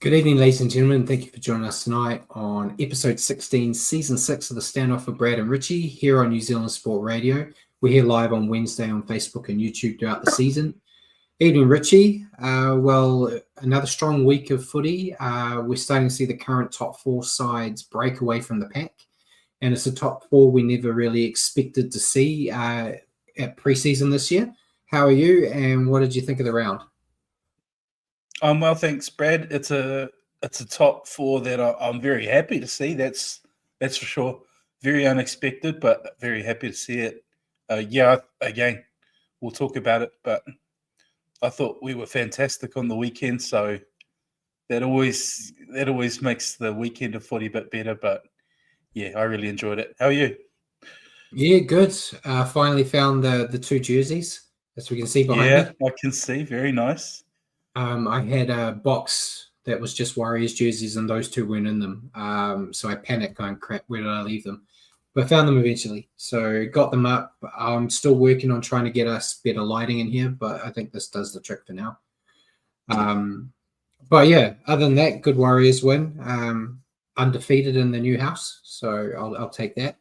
Good evening, ladies and gentlemen. Thank you for joining us tonight on episode 16, season 6 of the Standoff with Brad and Richie here on New Zealand Sport Radio. We're here live on Wednesday on Facebook and YouTube throughout the season. Evening, Richie. Another strong week of footy. We're starting to see the current top four sides break away from the pack. And it's a top four we never really expected to see at preseason this year. How are you, and what did you think of the round? Well, thanks, Brad. It's a top four that I'm very happy to see. That's for sure. Very unexpected, but very happy to see it. Again, we'll talk about it, but I thought we were fantastic on the weekend, so that always makes the weekend of footy a bit better. But yeah, I really enjoyed it. How are you? Yeah, good. Finally found the two jerseys, as we can see behind me. Yeah, I can see. Very nice. I had a box that was just Warriors jerseys, and those two weren't in them. So I panicked, going, crap, where did I leave them? But I found them eventually. So got them up. I'm still working on trying to get us better lighting in here, but I think this does the trick for now. But yeah, other than that, good Warriors win. Undefeated in the new house, so I'll take that.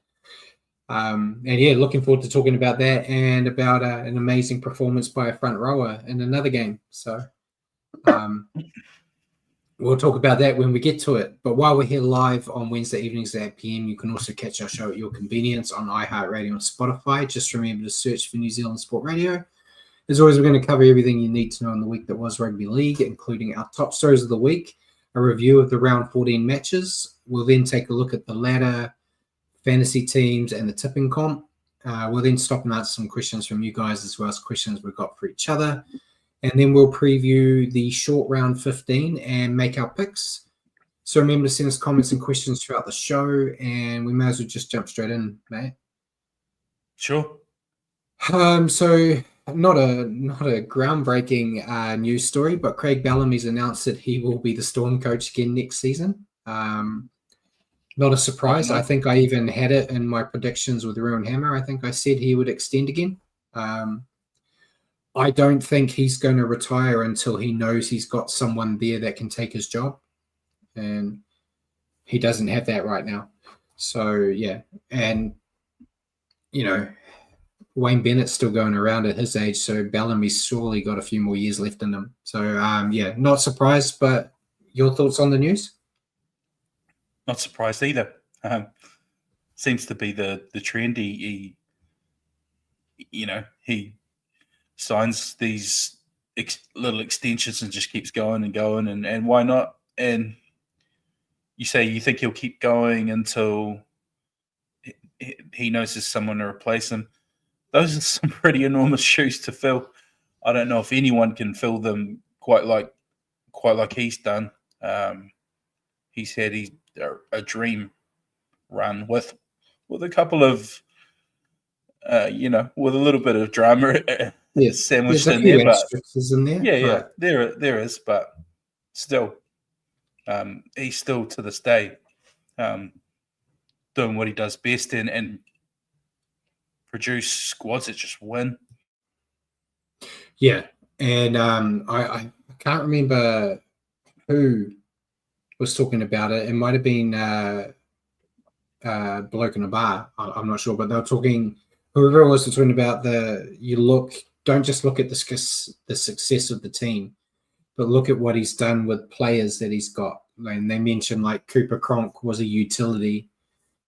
And yeah, looking forward to talking about that and about an amazing performance by a front rower in another game. So we'll talk about that when we get to it. But while we're here live on Wednesday evenings at 8 p.m, you can also catch our show at your convenience on iHeartRadio and Spotify. Just remember to search for New Zealand Sport Radio. As always, we're going to cover everything you need to know in the week that was rugby league, including our top stories of the week, a review of the round 14 matches. We'll then take a look at the ladder, fantasy teams, and the tipping comp. We'll then stop and answer some questions from you guys, as well as questions we've got for each other. And then we'll preview the short round 15 and make our picks. So remember to send us comments and questions throughout the show, and we may as well just jump straight in, mate. Sure. So not a groundbreaking news story, but Craig Bellamy's announced that he will be the Storm coach again next season. Not a surprise. I think I even had it in my predictions with Ruin Hammer. I think I said he would extend again. I don't think he's going to retire until he knows he's got someone there that can take his job. And he doesn't have that right now. So, yeah. And, you know, Wayne Bennett's still going around at his age, so Bellamy's surely got a few more years left in him. So, yeah, not surprised, but your thoughts on the news? Not surprised either. Seems to be the trend. He signs these little extensions and just keeps going and going, and why not? And you say you think he'll keep going until he knows there's someone to replace him. Those are some pretty enormous shoes to fill. I don't know if anyone can fill them quite like he's done. He's had a dream run with a couple of with a little bit of drama sandwiched in there, but there is, but still, he's still to this day doing what he does best and produce squads that just win. Yeah, and I can't remember who was talking about it. It might have been bloke in a bar. I'm not sure, but they were talking. Whoever it was talking about don't just look at the success of the team, but look at what he's done with players that he's got. And they mentioned like Cooper Cronk was a utility,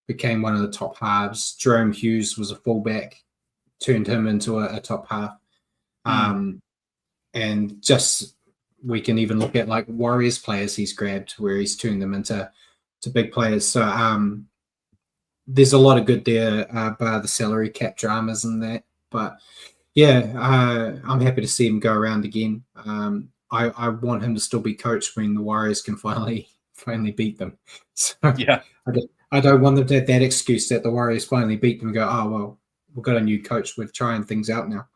became one of the top halves. Jerome Hughes was a fullback, turned him into a top half. And just we can even look at like Warriors players he's grabbed where he's turned them into big players. So there's a lot of good there, bar the salary cap dramas and that. But yeah, I'm happy to see him go around again. I want him to still be coach when the Warriors can finally beat them. So yeah, I don't want them to have that excuse that the Warriors finally beat them and go, oh, well, we've got a new coach. We're trying things out now.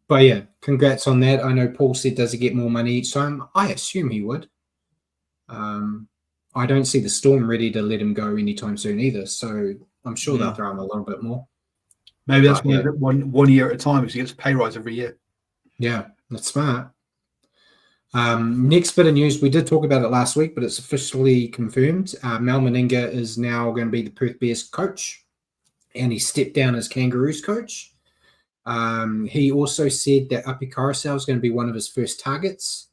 But yeah, congrats on that. I know Paul said, does he get more money each time? I assume he would. I don't see the Storm ready to let him go anytime soon either. So I'm sure they'll throw him a little bit more. Maybe that's one year at a time, because he gets a pay rise every year. Yeah, that's smart. Next bit of news, we did talk about it last week, but it's officially confirmed. Mal Meninga is now going to be the Perth Bears coach, and he stepped down as Kangaroos coach. He also said that Api Carousel is going to be one of his first targets,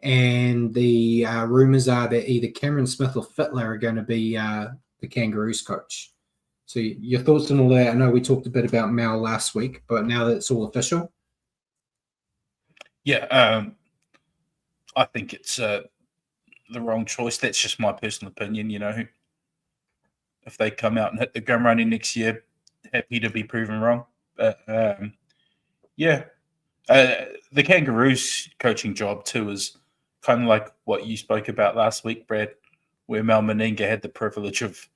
and the rumors are that either Cameron Smith or Fittler are going to be the Kangaroos coach. So your thoughts on all that? I know we talked a bit about Mal last week, but now that it's all official. Yeah, I think it's the wrong choice. That's just my personal opinion. If they come out and hit the ground running next year, happy to be proven wrong. But the Kangaroos coaching job too is kind of like what you spoke about last week, Brad, where Mal Meninga had the privilege of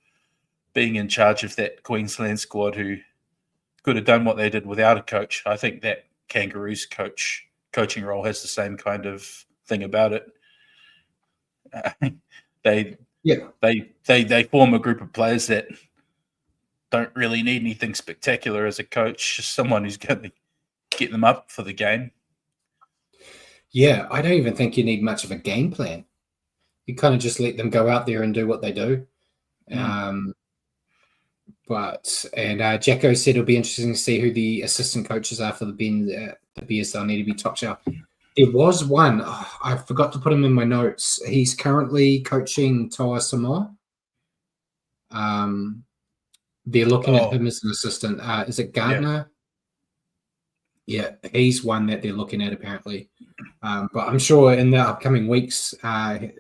being in charge of that Queensland squad who could have done what they did without a coach. I think that Kangaroos coaching role has the same kind of thing about it. They form a group of players that don't really need anything spectacular as a coach, just someone who's going to get them up for the game. Yeah, I don't even think you need much of a game plan. You kind of just let them go out there and do what they do. Jacko said it'll be interesting to see who the assistant coaches are for the Bears. They'll need to be top shelf. There was one. I forgot to put him in my notes. He's currently coaching Toa Samoa. They're looking at him as an assistant. Is it Gardner? Yeah, he's one that they're looking at apparently. But I'm sure in the upcoming weeks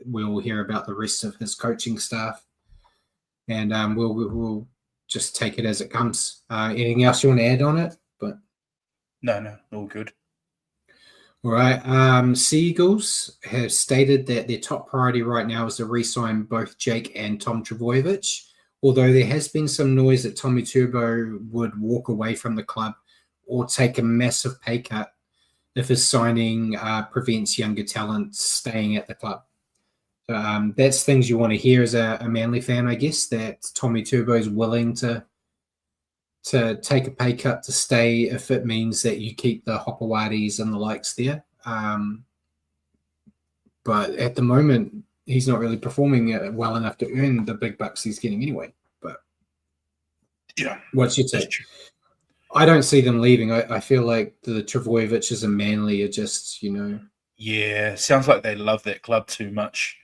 we'll hear about the rest of his coaching staff, and we'll just take it as it comes. Anything else you want to add on it? But no, all good. All right. Seagulls have stated that their top priority right now is to re-sign both Jake and Tom Trbojevic, although there has been some noise that Tommy Turbo would walk away from the club or take a massive pay cut if his signing prevents younger talent staying at the club. That's things you want to hear as a Manly fan, I guess, that Tommy Turbo is willing to take a pay cut to stay if it means that you keep the Hopoatis and the likes there. But at the moment, he's not really performing well enough to earn the big bucks he's getting anyway. But yeah, what's your take? I don't see them leaving. I feel like the Trbojevic and Manly are just, Yeah, sounds like they love that club too much.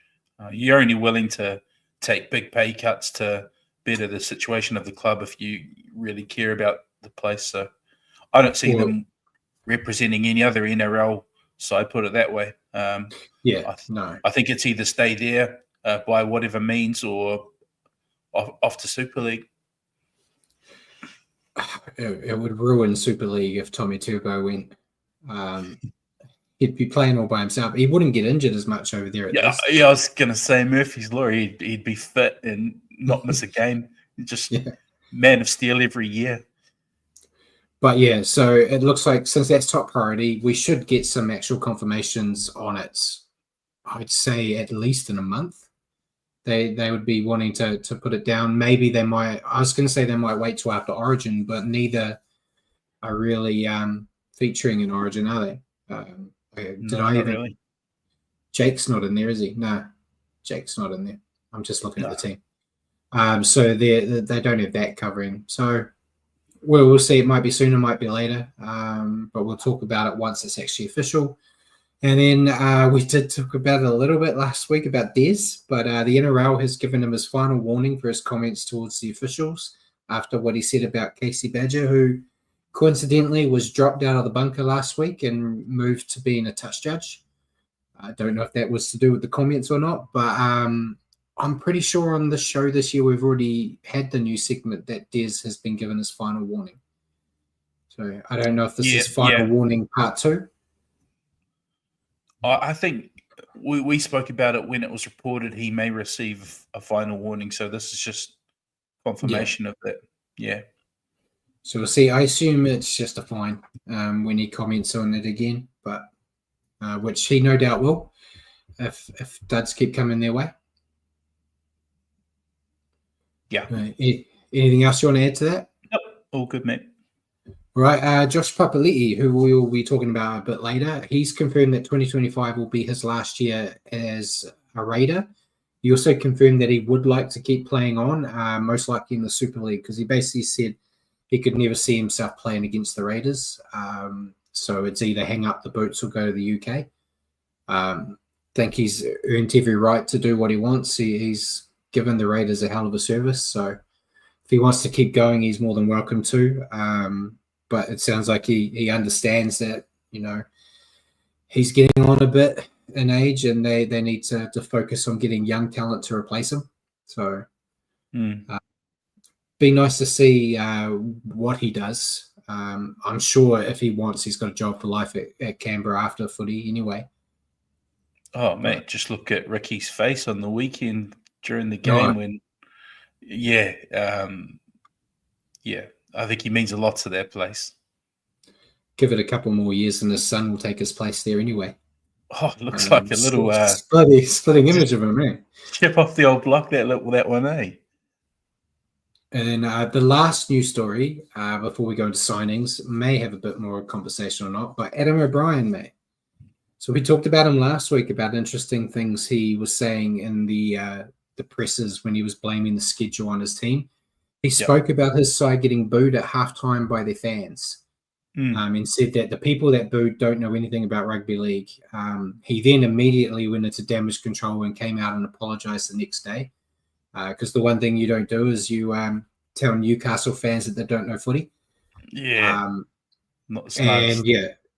You're only willing to take big pay cuts to better the situation of the club if you really care about the place. So I don't see them representing any other NRL side, put it that way. No. I think it's either stay there by whatever means or off to Super League. It would ruin Super League if Tommy Turbo went. He'd be playing all by himself. He wouldn't get injured as much over there. I was going to say Murphy's Law. He'd be fit and not miss a game. Just man of steel every year. But yeah, so it looks like since that's top priority, we should get some actual confirmations on it. I'd say at least in a month. They would be wanting to put it down. Maybe they might. I was going to say they might wait till after Origin, but neither are really featuring in Origin, are they? Really? Jake's not in there, is he? No, Jake's not in there. I'm just looking at the team. So they don't have that covering. So we'll see. It might be sooner, might be later. But we'll talk about it once it's actually official. And then we did talk about it a little bit last week about Des, but the NRL has given him his final warning for his comments towards the officials after what he said about Casey Badger, who coincidentally was dropped out of the bunker last week and moved to being a touch judge. I don't know if that was to do with the comments or not, but I'm pretty sure on this show this year we've already had the new segment that Des has been given his final warning. So I don't know if this is final warning part 2. I think we spoke about it when it was reported he may receive a final warning. So this is just confirmation of that. Yeah. So we'll see. I assume it's just a fine when he comments on it again, but which he no doubt will if duds keep coming their way. Yeah. Anything else you want to add to that? Yep. All good, mate. Right, Josh Papali'i, who we will be talking about a bit later, he's confirmed that 2025 will be his last year as a Raider. He also confirmed that he would like to keep playing on, most likely in the Super League, because he basically said he could never see himself playing against the Raiders. So it's either hang up the boots or go to the UK. Think he's earned every right to do what he wants. He's given the Raiders a hell of a service. So if he wants to keep going, he's more than welcome to. But it sounds like he understands that, he's getting on a bit in age and they need to focus on getting young talent to replace him. So be nice to see what he does. I'm sure if he wants, he's got a job for life at Canberra after footy anyway. Oh, mate, just look at Ricky's face on the weekend during the game I think he means a lot to that place. Give it a couple more years and his son will take his place there anyway. Oh, it looks like a little splitting image of him, man. Chip off the old block that one, eh? And then the last news story before we go into signings may have a bit more conversation or not, but Adam O'Brien, mate. So we talked about him last week about interesting things he was saying in the presses when he was blaming the schedule on his team. He spoke about his side getting booed at halftime by their fans. And said that the people that booed don't know anything about rugby league. He then immediately went into damage control and came out and apologized the next day. Because the one thing you don't do is you tell Newcastle fans that they don't know footy. Yeah. Not smart. And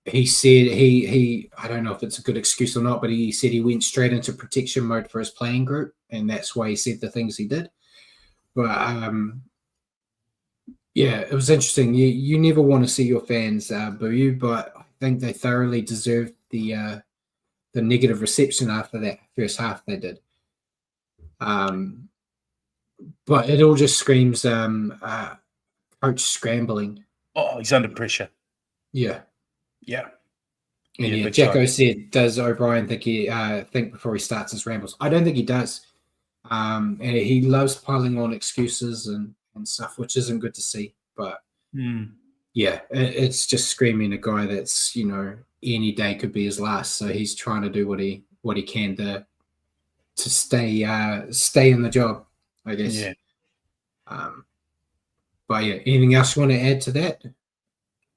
he said he I don't know if it's a good excuse or not, but he said he went straight into protection mode for his playing group, and that's why he said the things he did. But it was interesting. You never want to see your fans boo you, but I think they thoroughly deserved the negative reception after that first half they did. But it all just screams coach scrambling. Oh, he's under pressure. Yeah. Yeah. And Jacko said, does O'Brien think before he starts his rambles? I don't think he does. And he loves piling on excuses and stuff, which isn't good to see. But it's just screaming a guy that's, any day could be his last. So he's trying to do what he can to stay in the job, I guess. Yeah. But anything else you want to add to that?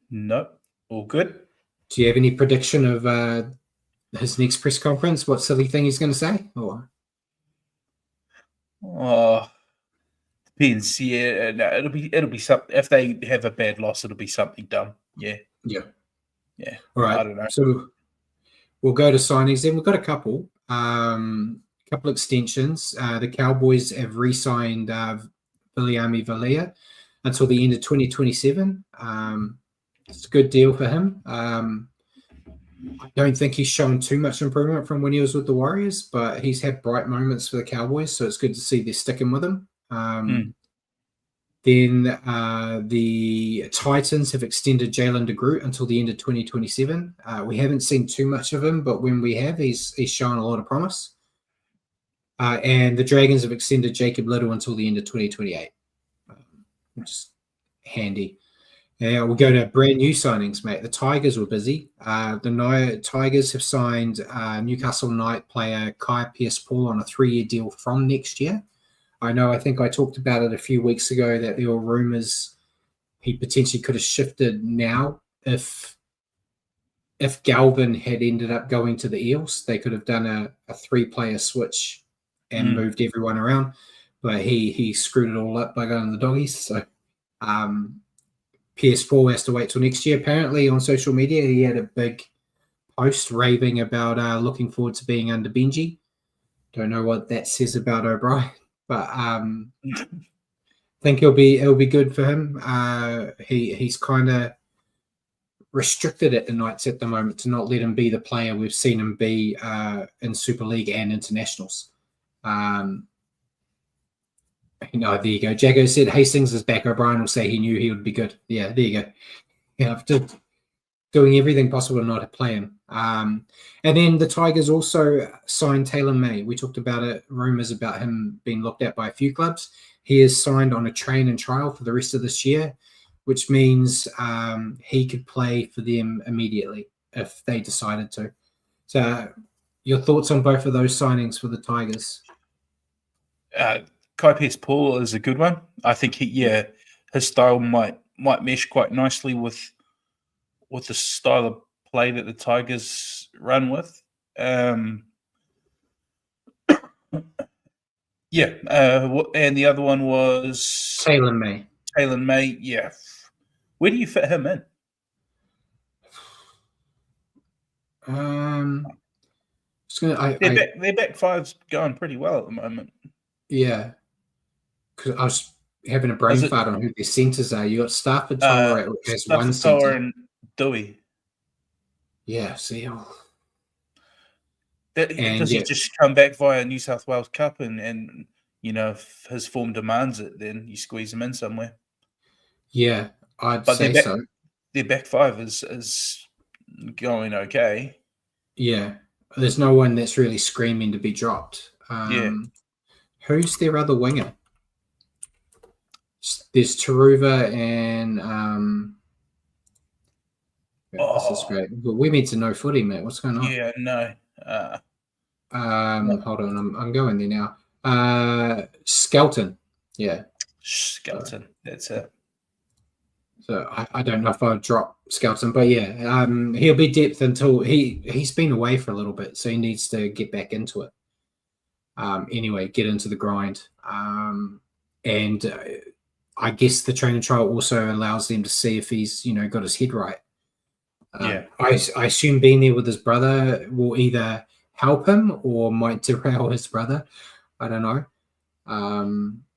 No, all good. Do you have any prediction of his next press conference? What silly thing he's going to say? Or? Oh, depends. Yeah, no, it'll be something. If they have a bad loss, it'll be something dumb. Yeah. All right. I don't know. So we'll go to signings. Then we've got a couple extensions. The Cowboys have re-signed Viliami Valia until the end of 2027. It's a good deal for him. I don't think he's shown too much improvement from when he was with the Warriors, but he's had bright moments for the Cowboys, so it's good to see they're sticking with him. Then the Titans have extended Jalen DeGroot until the end of 2027. We haven't seen too much of him, but when we have, he's shown a lot of promise. And the Dragons have extended Jacob Little until the end of 2028. Which is handy. Now we'll go to brand new signings, mate. The Tigers were busy. The Tigers have signed Newcastle Knight player Kai Pearce-Paul on a 3-year deal from next year. I think I talked about it a few weeks ago that there were rumors he potentially could have shifted now if Galvin had ended up going to the Eels. They could have done a 3-player switch and moved everyone around, but he screwed it all up by going to the Doggies. So Pearce-Paul has to wait till next year. Apparently on social media, he had a big post raving about looking forward to being under Benji. Don't know what that says about O'Brien, but think it'll be good for him. He's kind of restricted at the Knights at the moment to not let him be the player we've seen him be in Super League and internationals. There you go. Jacko said Hastings is back. O'Brien will say he knew he would be good. Yeah, there you go. After doing everything possible to not play him. And then the Tigers also signed Taylor May. We talked about it, rumors about him being looked at by a few clubs. He is signed on a train and trial for the rest of this year. which means he could play for them immediately if they decided to. So, your thoughts on both of those signings for the Tigers? Kai Paul is a good one. I think his style might mesh quite nicely with the style of play that the Tigers run with. And the other one was Taylor May. Taylor May, yeah. Where do you fit him in? Their back five's going pretty well at the moment. Yeah, because I was having a brain fart on who their centers are. You got Stafford Toller as one center and Dewey. Yeah, see, does he just come back via New South Wales Cup and if his form demands it, then you squeeze him in somewhere. Yeah, I'd say so. Their back five is going okay. Yeah, there's no one that's really screaming to be dropped. Who's their other winger? There's Taruva and this is great. But we need to know footy, mate. What's going on? Yeah, no. Hold on, I'm going there now. Skelton. Yeah. Skelton. That's it. So I don't know if I'll drop Skelton, but yeah, he'll be depth until he's been away for a little bit, so he needs to get back into it. Anyway, get into the grind. And I guess the training trial also allows them to see if he's, got his head right. I assume being there with his brother will either help him or might derail his brother. I don't know.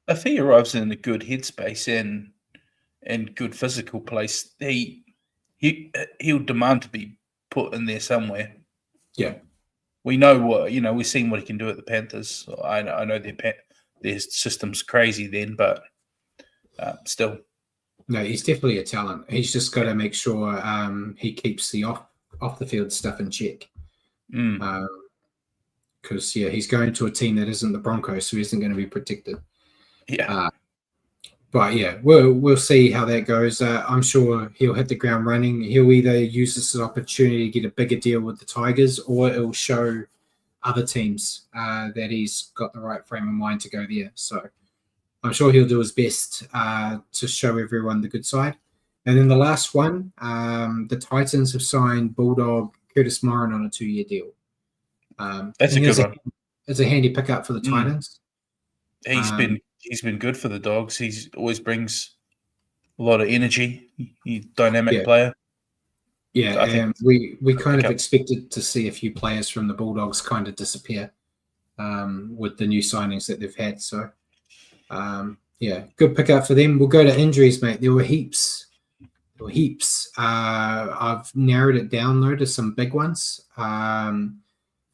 If he arrives in a good headspace and good physical place, he'll demand to be put in there somewhere. Yeah. We know we've seen what he can do at the Panthers. I know their system's crazy then, but still. No, he's definitely a talent. He's just got to make sure he keeps the off the field stuff in check. Because he's going to a team that isn't the Broncos, so he isn't going to be protected. Yeah. But yeah, we'll see how that goes. I'm sure he'll hit the ground running. He'll either use this as an opportunity to get a bigger deal with the Tigers, or it'll show other teams that he's got the right frame of mind to go there. So I'm sure he'll do his best to show everyone the good side. And then the last one, the Titans have signed Bulldog Curtis Morin on a 2-year deal. That's a good one. It's a handy pickup for the Titans. He's been good for the Dogs. He's always brings a lot of energy. He's a dynamic player. Yeah, so and we kind of expected to see a few players from the Bulldogs kind of disappear with the new signings that they've had. So, good pickup for them. We'll go to injuries, mate. There were heaps. I've narrowed it down, though, to some big ones.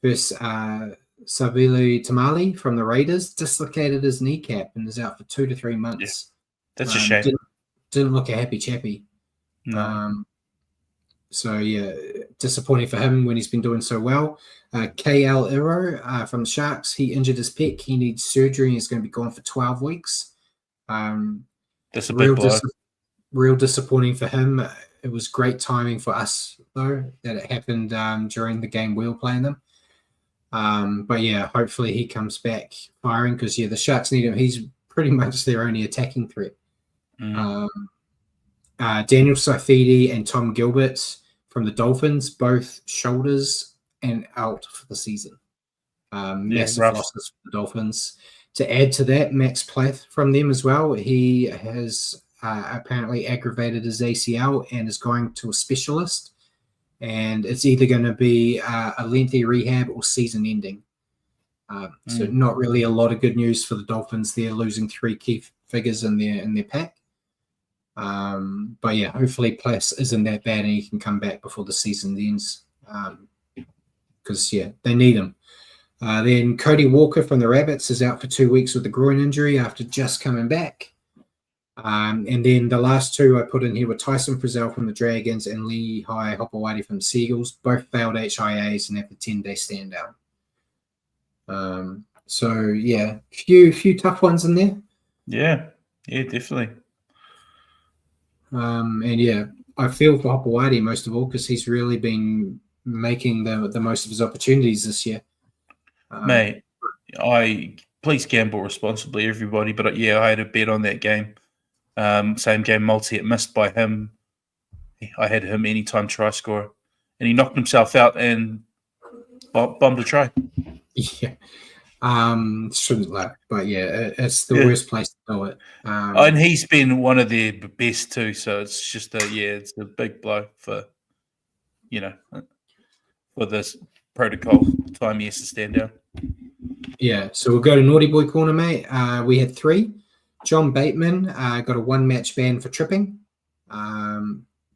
First, Savili Tamale from the Raiders dislocated his kneecap and is out for 2 to 3 months. Yeah. That's a shame. Didn't look a happy chappy. No. Disappointing for him when he's been doing so well. KL Iro from the Sharks, he injured his pec. He needs surgery and he's going to be gone for 12 weeks. That's a big blow. Real disappointing for him. It was great timing for us, though, that it happened during the game we were playing them. But yeah, hopefully he comes back firing because the Sharks need him. He's pretty much their only attacking threat. Daniel Saifidi and Tom Gilbert from the Dolphins, both shoulders and out for the season. Massive losses for the Dolphins. To add to that, Max Plath from them as well. He has apparently aggravated his ACL and is going to a specialist. And it's either going to be a lengthy rehab or season ending. So not really a lot of good news for the Dolphins. They're losing 3 key figures in their pack. But yeah, hopefully Plass isn't that bad and he can come back before the season ends. Because they need him. Then Cody Walker from the Rabbits is out for 2 weeks with a groin injury after just coming back. And then the last 2 I put in here were Tyson Frizzell from the Dragons and Lehigh Hopewadi from the Seagulls. Both failed HIAs and have a 10-day stand down. Few tough ones in there. Yeah, definitely. And yeah, I feel for Hopewadi most of all because he's really been making the most of his opportunities this year. Mate, please gamble responsibly, everybody. But yeah, I had a bet on that game. Same game multi, it missed by him. I had him anytime try scorer, and he knocked himself out and bombed a try. Yeah. Shouldn't let, but yeah, it's the Yeah. worst place to do it. And he's been one of their best too, so it's just it's a big blow for for this protocol time he has to stand down. Yeah, so we'll go to Naughty Boy Corner, mate. We had 3. John Bateman got a 1-match ban for tripping.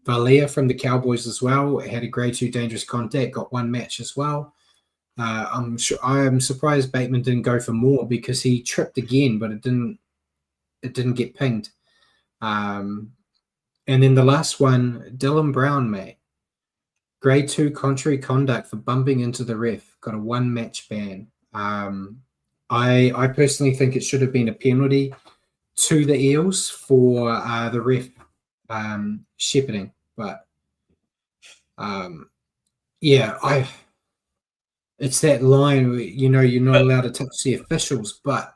Valia from the Cowboys as well had a grade 2 dangerous contact, got 1 match as well. I'm surprised Bateman didn't go for more because he tripped again, but it didn't get pinged. And then the last one, Dylan Brown, mate. Grade 2 contrary conduct for bumping into the ref, got a 1-match ban. I personally think it should have been a penalty to the Eels for the ref shepherding, but it's that line, you're not allowed to touch the officials, but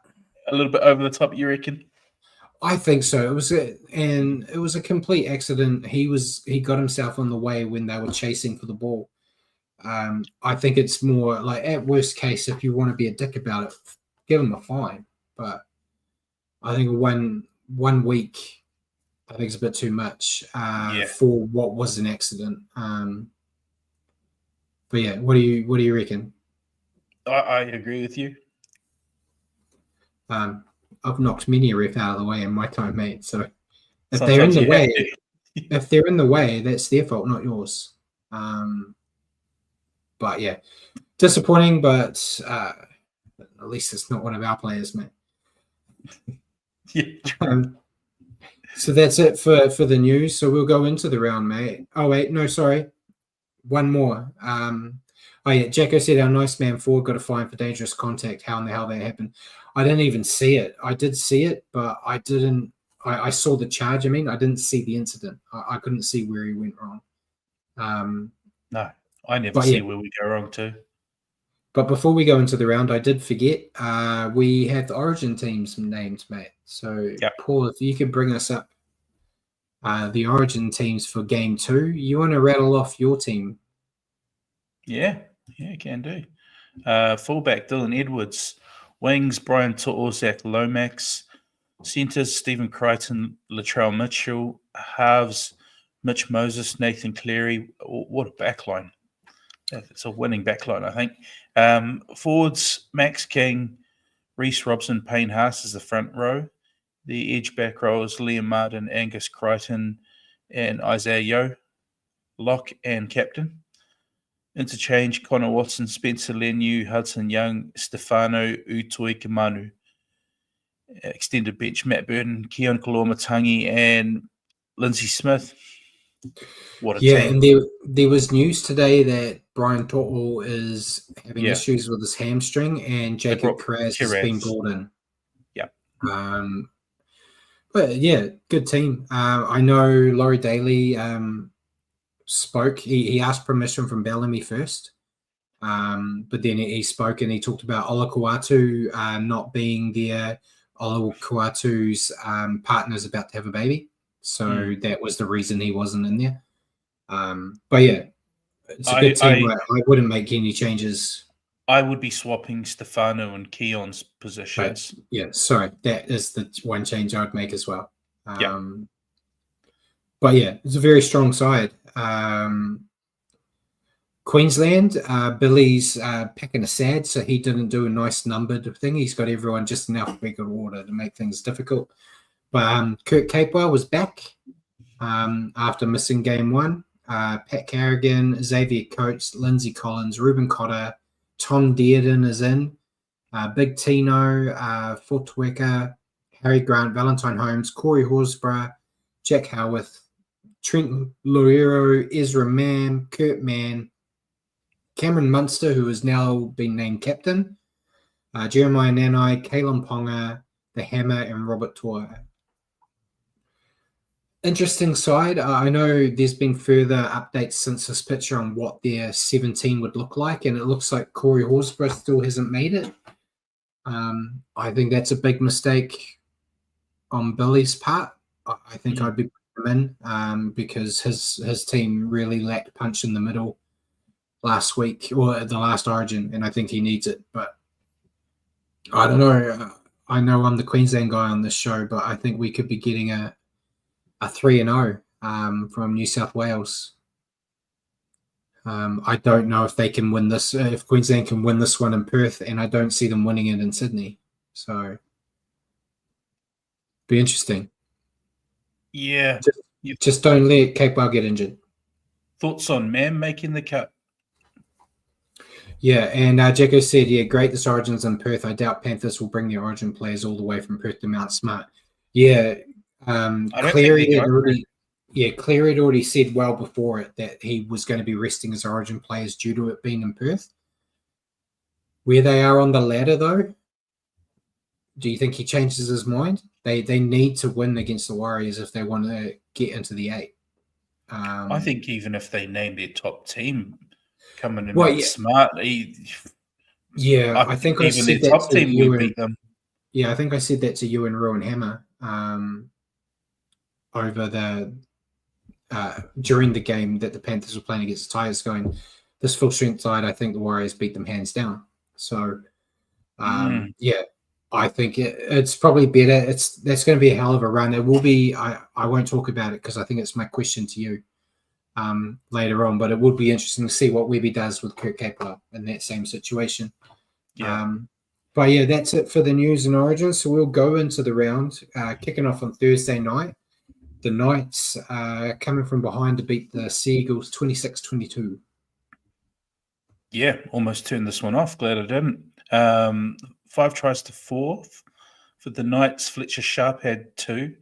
a little bit over the top, you reckon? I think so. It was a complete accident. He got himself on the way when they were chasing for the ball. I think it's more like, at worst case, if you want to be a dick about it, give him a fine. But I think one week, I think it's a bit too much for what was an accident. But yeah, what do you reckon? I agree with you. I've knocked many a ref out of the way in my time, mate. So if they're in the way, that's their fault, not yours. But yeah, disappointing. But at least it's not one of our players, mate. So that's it for the news. So we'll go into the round, mate. Oh wait, no, sorry, one more. Jacko said our nice man forward got a fine for dangerous contact. How in the hell that happened? I didn't even see it. I did see it, but I didn't. I saw the charge. I mean, I didn't see the incident. I couldn't see where he went wrong. No, I never see where we go wrong too. But before we go into the round, I did forget. We have the Origin teams named, mate. So, Paul, if you could bring us up the Origin teams for Game 2, you want to rattle off your team? Yeah, can do. Fullback Dylan Edwards, wings Brian To'o, Zach Lomax, centres Stephen Crichton, Latrell Mitchell, halves Mitch Moses, Nathan Cleary. What a backline! It's a winning backline, I think. Forwards Max King, Reece Robson, Payne Haas is the front row. The edge back row is Liam Martin, Angus Crichton, and Isaiah Yeo. Lock and captain. Interchange Connor Watson, Spencer Leniu, Hudson Young, Stefano Utoi Kamanu. Extended bench Matt Burton, Keon Kalormatangi, and Lindsay Smith. What a team. And there was news today that Brian To'o is having issues with his hamstring, and Jacob Kiraz has been brought in. Yeah. But yeah, good team. I know Laurie Daly spoke. He asked permission from Bellamy first, but then he spoke and he talked about Ola Kuatu not being there. Ola Kuatu's partner's about to have a baby, so that was the reason he wasn't in there. But yeah, it's a good team. I wouldn't make any changes. I would be swapping Stefano and Keon's positions. Sorry, that is the one change I'd make as well. But yeah, it's a very strong side. Queensland, Billy's packing a sad, so he didn't do a nice numbered thing. He's got everyone just in alphabetical order to make things difficult. But Kurt Capewell was back after missing game 1. Pat Carrigan, Xavier Coates, Lindsay Collins, Ruben Cotter, Tom Dearden is in. Big Tino, Fortwecker, Harry Grant, Valentine Holmes, Corey Horsburgh, Jack Howarth, Trent Loero, Ezra Mann, Kurt Mann, Cameron Munster, who has now been named captain, Jeremiah Nanai, Kalen Ponga, The Hammer, and Robert Tor. Interesting side. I know there's been further updates since this picture on what their 17 would look like, and it looks like Corey Horsburgh still hasn't made it. I think that's a big mistake on Billy's part. I think I'd be putting him in because his team really lacked punch in the middle last week or the last Origin, and I think he needs it. But I don't know. I know I'm the Queensland guy on this show, but I think we could be getting a 3-0 from New South Wales. I don't know if they can win this, if Queensland can win this one in Perth, and I don't see them winning it in Sydney. So, be interesting. Yeah. Just don't let Capewell get injured. Thoughts on Mam making the cut? Yeah, and Jacko said, yeah, great, this Origin's in Perth. I doubt Panthers will bring the Origin players all the way from Perth to Mount Smart. Yeah, Cleary had already said well before it that he was going to be resting his Origin players due to it being in Perth. Where they are on the ladder, though, do you think he changes his mind? They need to win against the Warriors if they want to get into the 8. I think even if they name their top team coming in Smart, I think even their top team would beat them. Yeah, I think I said that to you and Rowan Hammer over the during the game that the Panthers were playing against the Tigers, going this full strength side. I think the Warriors beat them hands down. So yeah, I think it's probably better. That's going to be a hell of a run. It will be. I won't talk about it because I think it's my question to you later on. But it would be interesting to see what Webby does with Kurt Capewell in that same situation. Yeah. But yeah, that's it for the news and origins. So we'll go into the round, kicking off on Thursday night. The Knights coming from behind to beat the Seagulls 26-22. Yeah, almost turned this one off. Glad I didn't. 5 tries to 4 for the Knights. Fletcher Sharp had 2.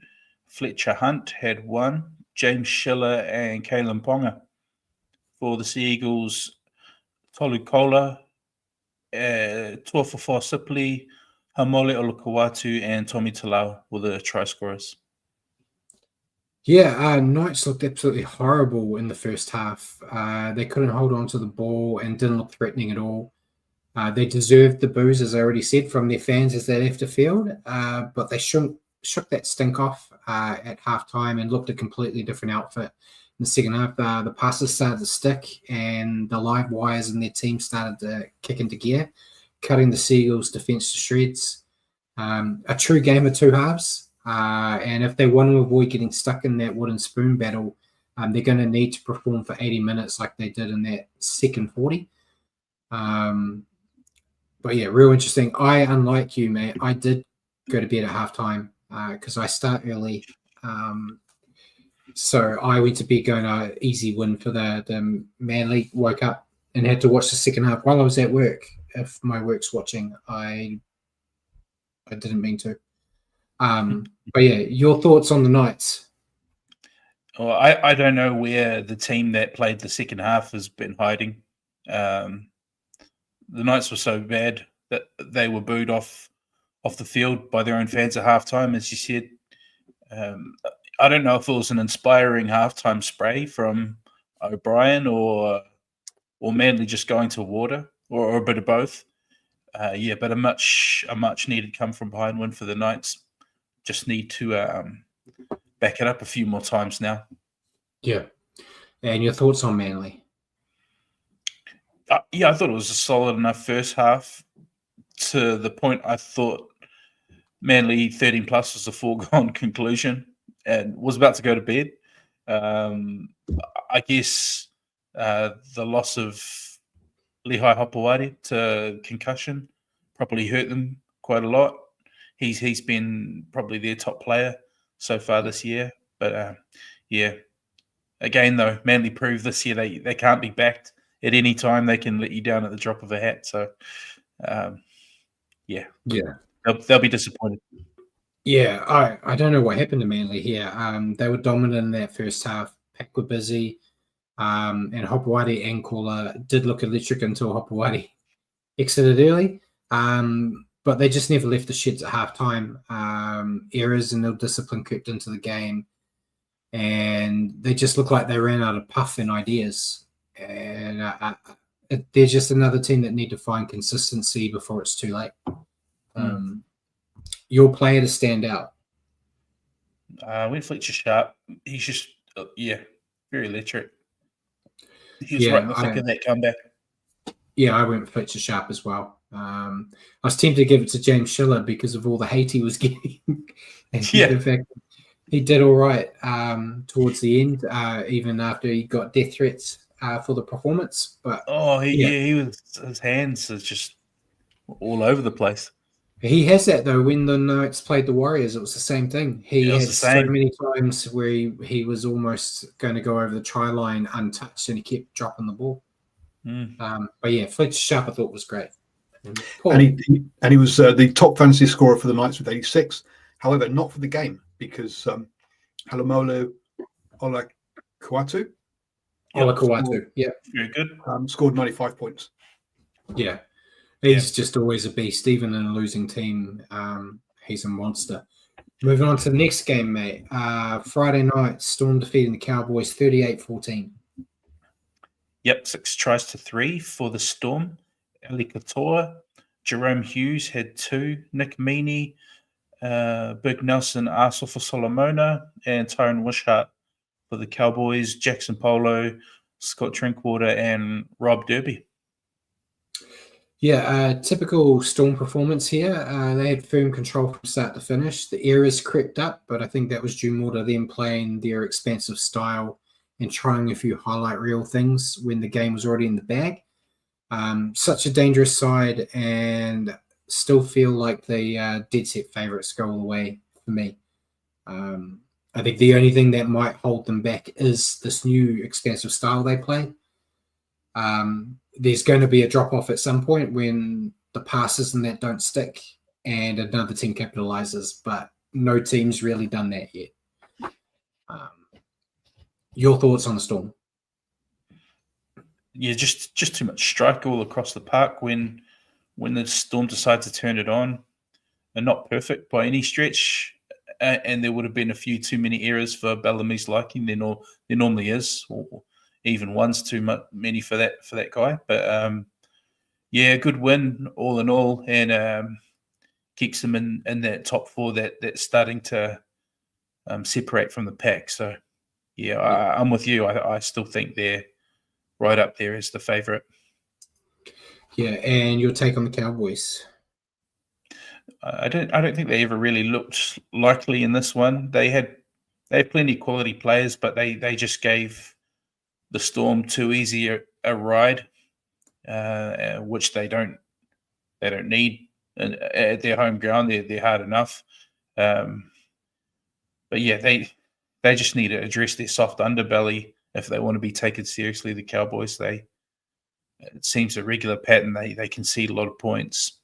Fletcher Hunt had 1. James Schiller and Kalen Ponga. For the Seagulls, Tolukola, Tuafafa Sipley, Hamole Olukawatu, and Tommy Talau were the try scorers. Yeah, Knights looked absolutely horrible in the first half. They couldn't hold on to the ball and didn't look threatening at all. They deserved the boos, as I already said, from their fans as they left the field, but they shook that stink off at halftime and looked a completely different outfit. In the second half, the passes started to stick and the live wires in their team started to kick into gear, cutting the Seagulls' defence to shreds. A true game of two halves. And if they want to avoid getting stuck in that wooden spoon battle, they're going to need to perform for 80 minutes like they did in that second 40. But yeah, real interesting. Unlike you, mate, I did go to bed at halftime because I start early. So I went to bed going an easy win for the Manly. Woke up and had to watch the second half while I was at work. If my work's watching, I didn't mean to. But yeah, your thoughts on the Knights? Well, I don't know where the team that played the second half has been hiding. The Knights were so bad that they were booed off the field by their own fans at halftime, as you said. I don't know if it was an inspiring halftime spray from O'Brien or Manly just going to water or a bit of both. Yeah, but a much needed come from behind win for the Knights. Just need to back it up a few more times now. Yeah. And your thoughts on Manly? Yeah, I thought it was a solid enough first half to the point I thought Manly 13 plus was a foregone conclusion and was about to go to bed. I guess the loss of Lehigh Hopewadi to concussion probably hurt them quite a lot. He's been probably their top player so far this year. But yeah, again though, Manly proved this year they can't be backed at any time. They can let you down at the drop of a hat. So yeah, they'll be disappointed. Yeah, I don't know what happened to Manly here. They were dominant in that first half. Pack were busy, and Hopewadi and Kola did look electric until Hopewadi exited early. But they just never left the sheds at halftime. Errors and ill discipline crept into the game. and they just look like they ran out of puff and ideas. And they're just another team that need to find consistency before it's too late. Your player to stand out? Went Fletcher Sharp. He's just, very electric. He was right in the thick of that comeback. Yeah, I went Fletcher Sharp as well. I was tempted to give it to James Schiller because of all the hate he was getting. And in fact, he did all right towards the end, even after he got death threats for the performance. But he was, his hands are just all over the place. He has that though. When the Knights played the Warriors, it was the same thing. He had so many times where he was almost going to go over the try line untouched, and he kept dropping the ball. But yeah, Fletcher Sharp I thought was great. And he was the top fantasy scorer for the Knights with 86. However, not for the game because Halomolo Olakuatu. Yeah, very good. Scored 95 points. Yeah. He's just always a beast, even in a losing team. He's a monster. Moving on to the next game, mate. Friday night, Storm defeating the Cowboys 38-14. Yep, 6 tries to 3 for the Storm. Ali Katoa, Jerome Hughes had 2. Nick Meaney, Big Nelson Arsenal for Solomona, and Tyrone Wishart for the Cowboys. Jackson Polo, Scott Drinkwater, and Rob Derby. Yeah, typical Storm performance here. They had firm control from start to finish. The errors crept up, but I think that was due more to them playing their expansive style and trying a few highlight reel things when the game was already in the bag. Such a dangerous side, and still feel like the dead set favourites go all the way for me. I think the only thing that might hold them back is this new expansive style they play. There's going to be a drop-off at some point when the passes and that don't stick and another team capitalizes, but no team's really done that yet. Your thoughts on the Storm? Yeah, just too much strike all across the park when the Storm decide to turn it on. And not perfect by any stretch, and there would have been a few too many errors for Bellamy's liking. There normally is, or even one's too many for that guy. But good win all in all, and keeps them in that top 4 that's starting to separate from the pack. So I'm with you. I still think they're right up there as the favourite. Yeah, and your take on the Cowboys? I don't think they ever really looked likely in this one. They had plenty of quality players, but they just gave the Storm too easy a ride, which they don't need at their home ground. They're hard enough, but yeah, they just need to address their soft underbelly if they want to be taken seriously. The Cowboys, it seems a regular pattern. They concede a lot of points,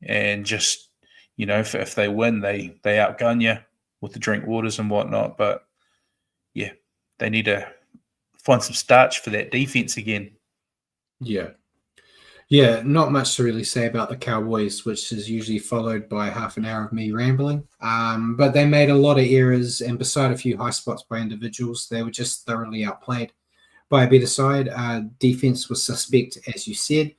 and just if they win, they outgun you with the drink waters and whatnot. But yeah, they need to find some starch for that defense again. Yeah, not much to really say about the Cowboys, which is usually followed by half an hour of me rambling. But they made a lot of errors, and beside a few high spots by individuals, they were just thoroughly outplayed by a better side. Defense was suspect, as you said.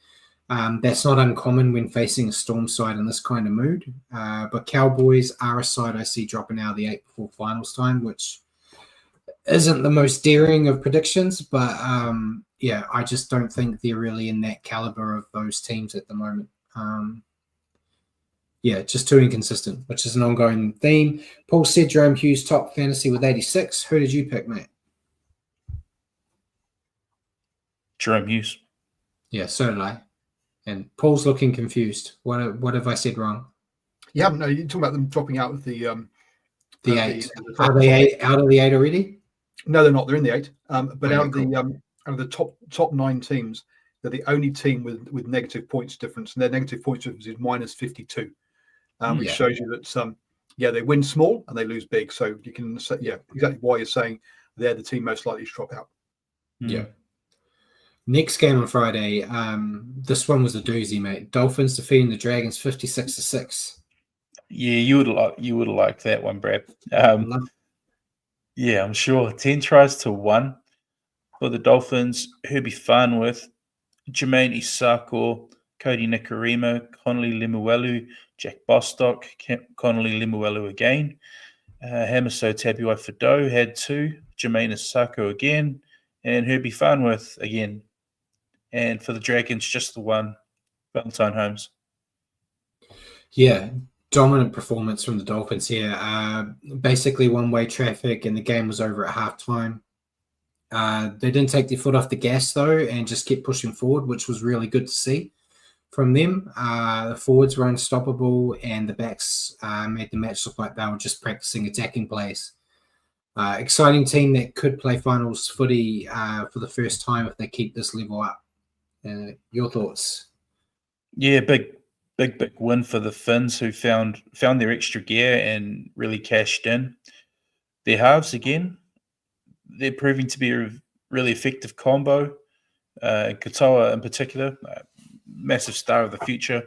That's not uncommon when facing a Storm side in this kind of mood. But Cowboys are a side I see dropping out of the 8 before finals time, which isn't the most daring of predictions, but I just don't think they're really in that caliber of those teams at the moment. Just too inconsistent, which is an ongoing theme. Paul said Jerome Hughes top fantasy with 86. Who did you pick, mate? Jerome Hughes. Yeah, so did I. And Paul's looking confused. What have I said wrong? Yeah, no, you're talking about them dropping out of the 8. Are they out of the 8 already? No, they're not. They're in the 8. But out of the top 9 teams, they're the only team with negative points difference, and their negative points difference is minus 52, which shows you that they win small and they lose big. So you can say exactly why you're saying they're the team most likely to drop out. Yeah. Next game on Friday. This one was a doozy, mate. Dolphins defeating the Dragons 56-6. Yeah, you would like that one, Brad. Yeah, I'm sure. 10 tries to 1 for the Dolphins. Herbie Farnworth, Jermaine Isako, Cody Nikarima, Connolly Lemuelu, Jack Bostock, Connolly Lemuelu again. Hamiso Tabuai Fido had 2, Jermaine Isako again, and Herbie Farnworth again. And for the Dragons, just the 1, Valentine Holmes. Yeah, dominant performance from the Dolphins here. Basically one-way traffic, and the game was over at halftime. They didn't take their foot off the gas, though, and just kept pushing forward, which was really good to see from them. The forwards were unstoppable, and the backs made the match look like they were just practicing attacking plays. Exciting team that could play finals footy for the first time if they keep this level up. Your thoughts? Yeah, big win for the Finns, who found their extra gear and really cashed in. Their halves, again, they're proving to be a really effective combo. Katoa in particular, massive star of the future.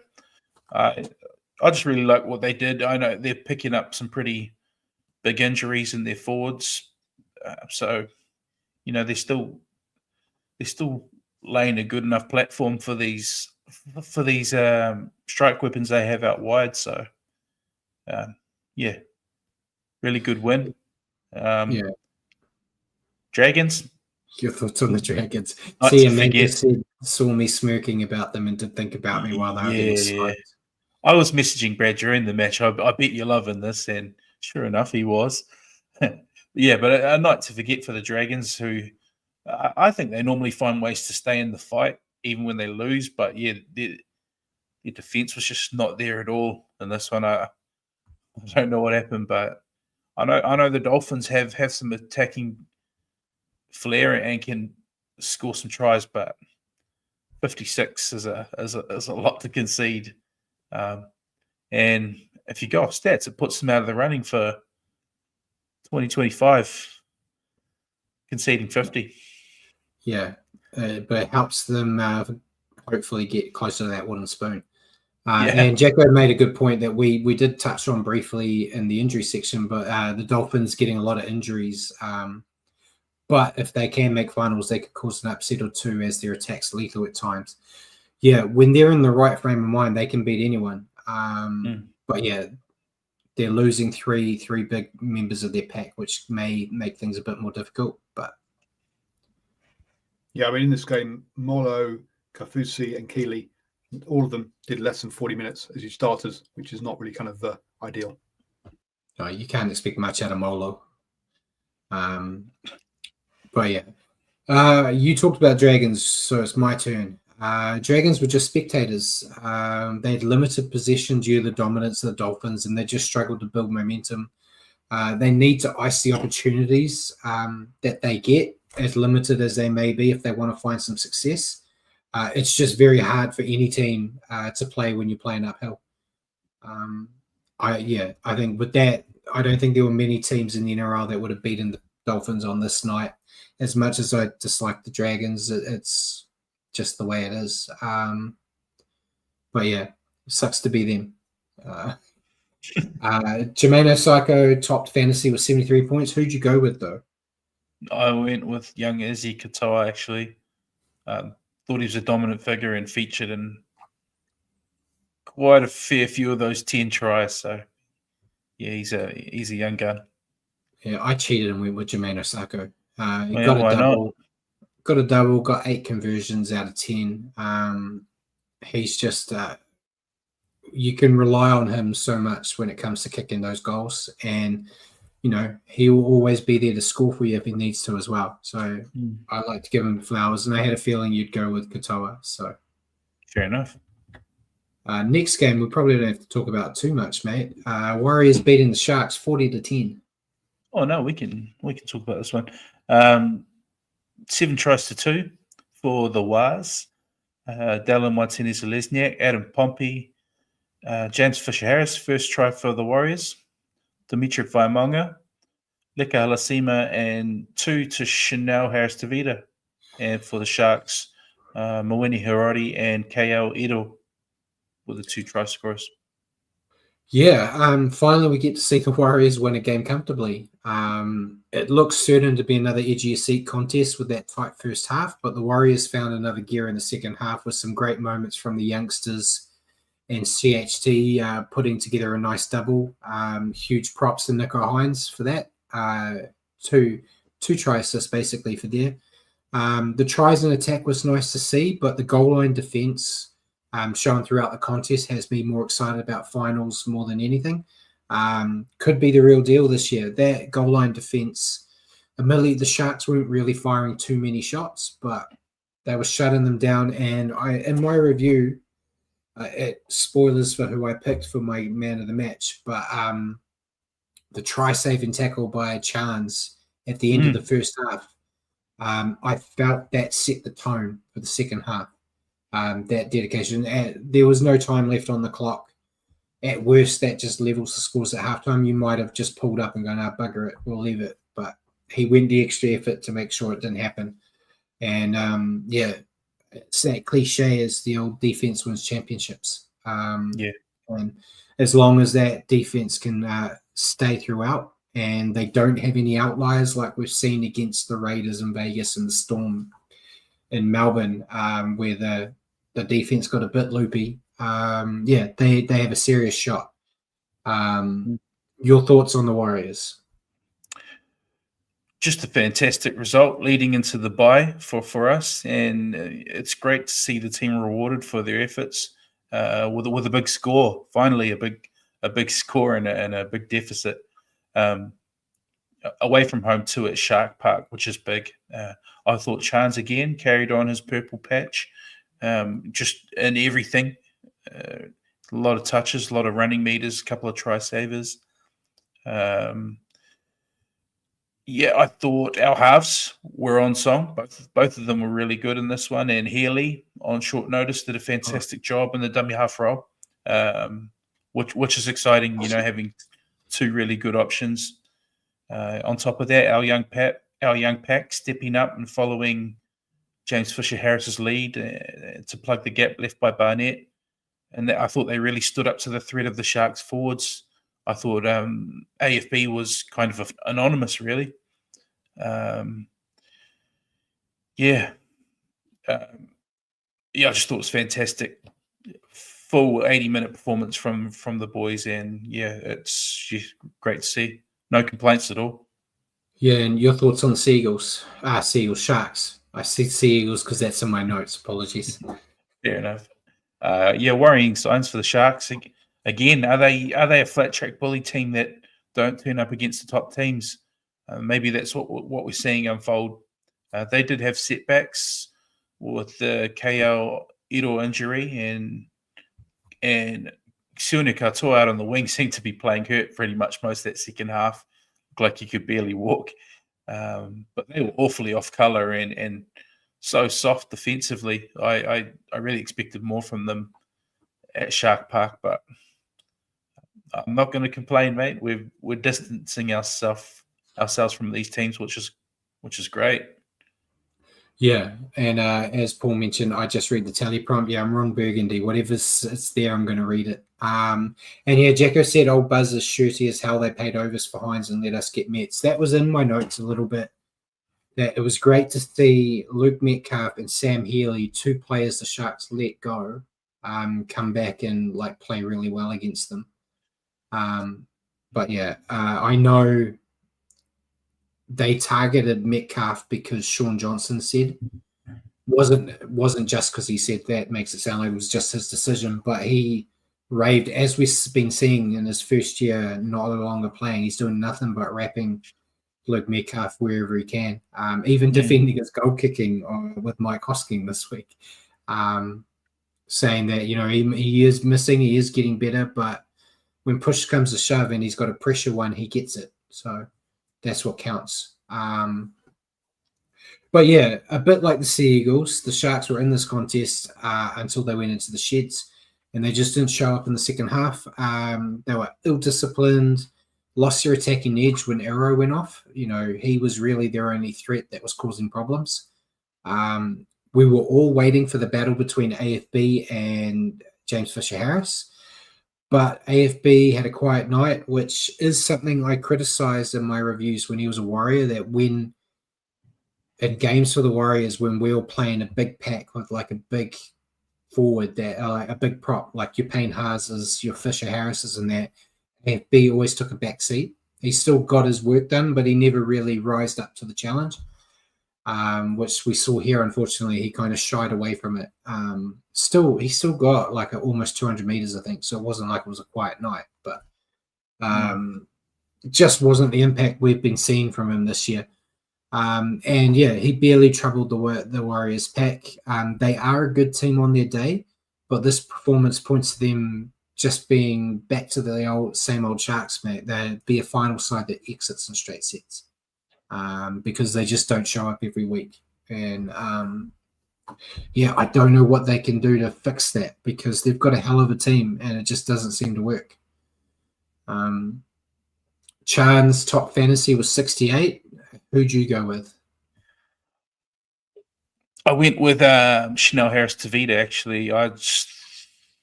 I just really like what they did. I know they're picking up some pretty big injuries in their forwards, so they're still laying a good enough platform for these strike weapons they have out wide. So, yeah, really good win. Yeah. Dragons. Your thoughts on the Dragons? Not See, to Amanda forget, saw me smirking about them and did think about me while they were getting smoked. I was messaging Brad during the match. I bet you're loving this, and sure enough, he was. Yeah, but a night to forget for the Dragons, who I think they normally find ways to stay in the fight even when they lose. But yeah, their defense was just not there at all in this one. I don't know what happened, but I know the Dolphins have some attacking flair and can score some tries, but 56 is a lot to concede. And if you go off stats, it puts them out of the running for 2025, conceding 50. Yeah, but it helps them hopefully get closer to that wooden spoon. And Jacko made a good point that we did touch on briefly in the injury section, but the Dolphins getting a lot of injuries. But if they can make finals, they could cause an upset or two as their attack's lethal at times. Yeah, when they're in the right frame of mind, they can beat anyone. But yeah, they're losing three big members of their pack, which may make things a bit more difficult. But yeah, I mean, in this game, Molo, Kafusi, and Keeley, all of them did less than 40 minutes as your starters, which is not really kind of ideal. No, you can't expect much out of Molo. But yeah, you talked about Dragons, so it's my turn. Dragons were just spectators. They had limited possession due to the dominance of the Dolphins, and they just struggled to build momentum. They need to ice the opportunities that they get, as limited as they may be, if they want to find some success. It's just very hard for any team to play when you're playing uphill. I think with that, I don't think there were many teams in the NRL that would have beaten the Dolphins on this night. As much as I dislike the Dragons, it's just the way it is. But yeah, it sucks to be them. Jermaine Psycho topped fantasy with 73 points. Who'd you go with, though? I went with young Izzy Katoa, actually. Thought he was a dominant figure and featured in quite a fair few of those 10 tries. So, yeah, he's a young gun. Yeah, I cheated and went with Jermaine Psycho. He Yeah, got a why double. not? Got a double, got 8 conversions out of 10. He's just you can rely on him so much when it comes to kicking those goals, and he will always be there to score for you if he needs to as well. So I like to give him flowers, and I had a feeling you'd go with Katoa. So fair enough. Next game, we probably don't have to talk about too much, mate. Warriors beating the Sharks 40-10. Oh no, we can talk about this one. 7 tries to 2 for the Wars. Dallin Martinez-Lesniak, Adam Pompey, James Fisher-Harris, first try for the Warriors. Dimitri Vaimonga, Leka Halasima, and 2 to Chanel Harris-Tavita. And for the Sharks, Mawini Hirori and KL Edo were the 2 try scorers. Yeah, finally we get to see the Warriors win a game comfortably. It looks certain to be another edgy seat contest with that tight first half, but the Warriors found another gear in the second half with some great moments from the youngsters and CHT putting together a nice double. Huge props to Nico Hines for that. Two try assists basically for there. The tries and attack was nice to see, but the goal line defense shown throughout the contest has me more excited about finals more than anything. Could be the real deal this year. That goal line defense, admittedly, the Sharks weren't really firing too many shots, but they were shutting them down. And in my review, spoilers for who I picked for my man of the match, but the try save and tackle by Chance at the end of the first half, I felt that set the tone for the second half. That dedication. There was no time left on the clock. At worst, that just levels the scores at halftime. You might have just pulled up and gone, bugger it, we'll leave it. But he went the extra effort to make sure it didn't happen. And it's that cliche as the old defense wins championships. And as long as that defense can stay throughout and they don't have any outliers like we've seen against the Raiders in Vegas and the Storm in Melbourne, where the defense got a bit loopy. They have a serious shot. Your thoughts on the Warriors? Just a fantastic result leading into the bye for us, and it's great to see the team rewarded for their efforts with a big score. Finally, a big score and a big deficit. Away from home too at Shark Park, which is big. I thought Chance again carried on his purple patch, just in everything. A lot of touches, a lot of running meters, a couple of try savers. I thought our halves were on song. Both of them were really good in this one. And Healy, on short notice, did a fantastic job in the dummy half role, which is exciting, having two really good options. On top of that, our young pack stepping up and following James Fisher-Harris's lead to plug the gap left by Barnett. And I thought they really stood up to the threat of the Sharks forwards. I thought AFB was kind of anonymous, really. I just thought it was fantastic. Full 80-minute performance from the boys, and it's great to see. No complaints at all. Yeah, and your thoughts on Seagulls? Sharks. I see Seagulls because that's in my notes. Apologies. Fair enough. Worrying signs for the Sharks. Again, are they a flat track bully team that don't turn up against the top teams? Maybe that's what we're seeing unfold. They did have setbacks with the KL Iro injury, and Sione Katoa out on the wing seemed to be playing hurt pretty much most of that second half. Looked like he could barely walk. But they were awfully off colour and so soft defensively. I really expected more from them at Shark Park, but I'm not going to complain, mate. We're distancing ourselves from these teams, which is great. Yeah, and as Paul mentioned, I just read the teleprompt. Yeah, I'm Ron Burgundy. Whatever's there, I'm going to read it. And Jacko said, "Old Buzz is shooty as hell. They paid overs for Hines and let us get Mets." That was in my notes a little bit. That it was great to see Luke Metcalf and Sam Healy, two players the Sharks let go, come back and play really well against them. I know they targeted Metcalf because Sean Johnson said wasn't just because he said that. Makes it sound like it was just his decision, but he raved, as we've been seeing in his first year, no longer playing. He's doing nothing but rapping Luke Metcalf wherever he can, even defending his goal kicking with Mike Hosking this week, saying that he is missing, he is getting better, but when push comes to shove and he's got a pressure one, he gets it. So that's what counts. But yeah, a bit like the Sea Eagles, the Sharks were in this contest until they went into the sheds, and they just didn't show up in the second half. They were ill-disciplined, lost their attacking edge when Arrow went off. He was really their only threat that was causing problems. We were all waiting for the battle between AFB and James Fisher-Harris. But AFB had a quiet night, which is something I criticized in my reviews when he was a Warrior, that when in games for the Warriors, when we were playing a big pack with like a big forward, that like a big prop, like your Payne Haases, your Fisher Harrises and that, AFB always took a back seat. He still got his work done, but he never really rised up to the challenge. Which we saw here. Unfortunately, he kind of shied away from it. He still got like almost 200 meters, I think. So it wasn't like it was a quiet night, but it just wasn't the impact we've been seeing from him this year. And yeah, he barely troubled the Warriors pack. They are a good team on their day, but this performance points to them just being back to the same old Sharks, mate. They'd be a final side that exits in straight sets. Because they just don't show up every week. And yeah, I don't know what they can do to fix that, because they've got a hell of a team and it just doesn't seem to work. Chan's top fantasy was 68. Who'd you go with? I went with Chanel Harris Tavita, actually. I just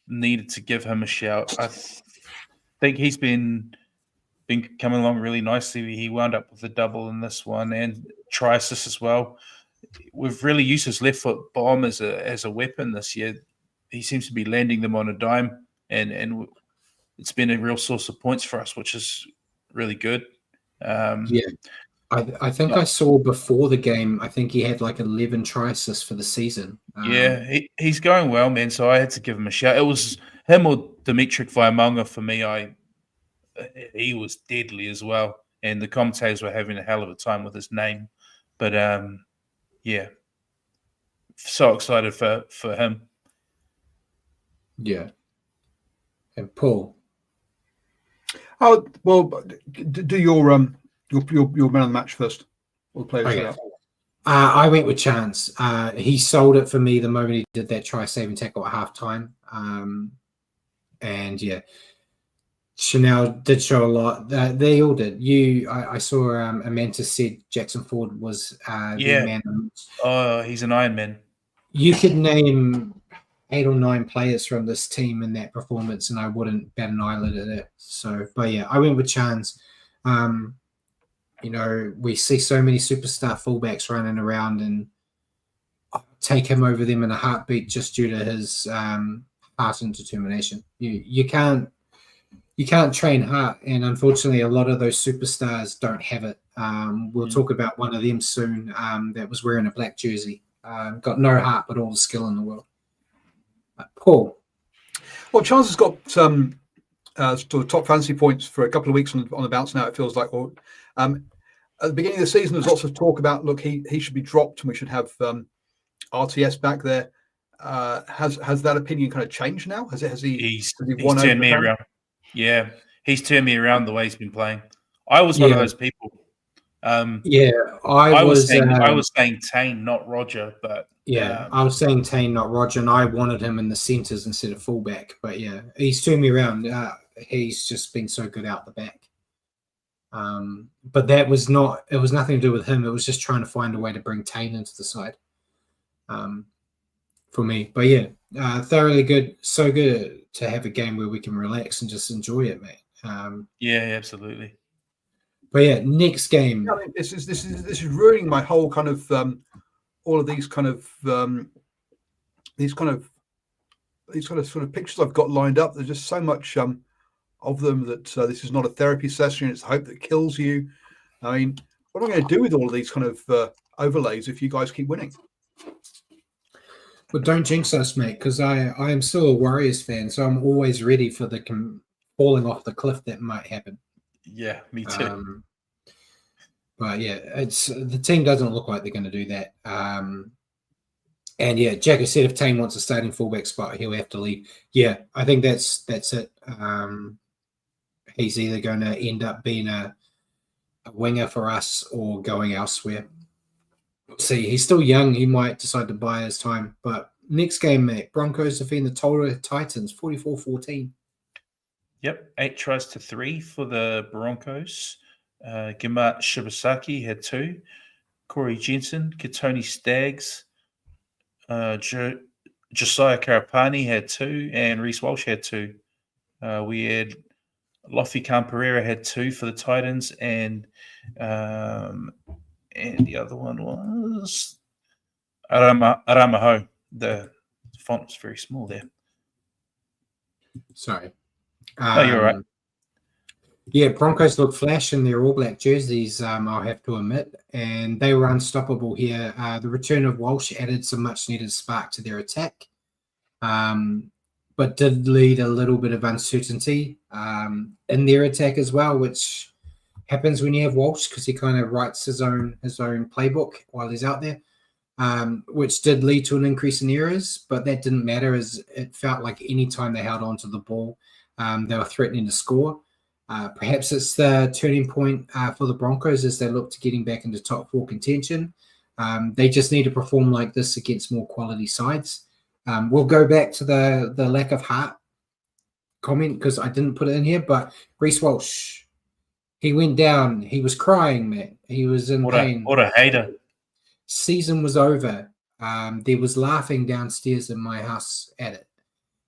needed to give him a shout. I think he's been coming along really nicely. He wound up with a double in this one and try assist as well. We've really used his left foot bomb as a weapon this year. He seems to be landing them on a dime, and it's been a real source of points for us, which is really good. Yeah, I think I saw before the game, I think he had like 11 try assists for the season. Yeah, he's going well, man. So I had to give him a shout. It was him or Dimitri Vaimonga for me. He was deadly as well, and the commentators were having a hell of a time with his name. But yeah, so excited for him. Yeah. And Paul. Oh well, do your man of the match first. Or players. Okay. I went with Chance. He sold it for me the moment he did that try-saving tackle at halftime. And yeah, Chanel did show a lot. They all did. I saw Amanda said Jackson Ford was the man. Oh, he's an Iron Man. You could name 8 or 9 players from this team in that performance, and I wouldn't bat an eyelid at it. So, but yeah, I went with Chance. You know, we see so many superstar fullbacks running around, and I'll take him over them in a heartbeat just due to his heart and determination. You can't train heart, and unfortunately, a lot of those superstars don't have it. We'll talk about one of them soon. That was wearing a black jersey, got no heart but all the skill in the world. Paul. Well, Charles has got some top fantasy points for a couple of weeks on the bounce now. It feels like. At the beginning of the season, there's lots of talk about he should be dropped and we should have RTS back there. Has that opinion kind of changed now? He's turned me around. Yeah, he's turned me around the way he's been playing. I was one of those people. I was saying Tane, not Roger, but I was saying Tane, not Roger, and I wanted him in the centres instead of fullback. But yeah, he's turned me around. He's just been so good out the back. But it was nothing to do with him. It was just trying to find a way to bring Tane into the side for me. But yeah, thoroughly good. So good to have a game where we can relax and just enjoy it, mate. Yeah, absolutely. But yeah, next game. I mean, this is ruining my whole kind of all of these kind of sort of pictures I've got lined up. There's just so much of them that this is not a therapy session. It's hope that kills you. I mean, what am I going to do with all of these kind of overlays if you guys keep winning? Well, don't jinx us, mate, because I am still a Warriors fan, so I'm always ready for the falling off the cliff that might happen. Yeah, me too. But yeah, the team doesn't look like they're going to do that. And yeah, Jacko said if Tane wants a starting fullback spot, he'll have to leave. Yeah, I think that's it. He's either going to end up being a winger for us or going elsewhere. We'll see, he's still young. He might decide to buy his time. But next game, mate, Broncos defeating the Total Titans, 44-14. Yep, 8 tries to 3 for the Broncos. Gimat Shibasaki had 2. Corey Jensen, Katoni Staggs, Josiah Karapani had 2, and Reece Walsh had 2. We had Lofi Camperera had 2 for the Titans, and the other one was Aramaho. The font was very small there. Sorry. No, you're right. Yeah, Broncos look flash in their All Black jerseys, I'll have to admit, and they were unstoppable here. The return of Walsh added some much-needed spark to their attack, but did lead a little bit of uncertainty in their attack as well, which happens when you have Walsh because he kind of writes his own playbook while he's out there, which did lead to an increase in errors, but that didn't matter as it felt like any time they held on to the ball, they were threatening to score. Perhaps it's the turning point for the Broncos as they look to getting back into top 4 contention. They just need to perform like this against more quality sides. We'll go back to the lack of heart comment because I didn't put it in here, but Reece Walsh, he went down. He was crying, man. He was in pain. What a hater. Season was over. There was laughing downstairs in my house at it.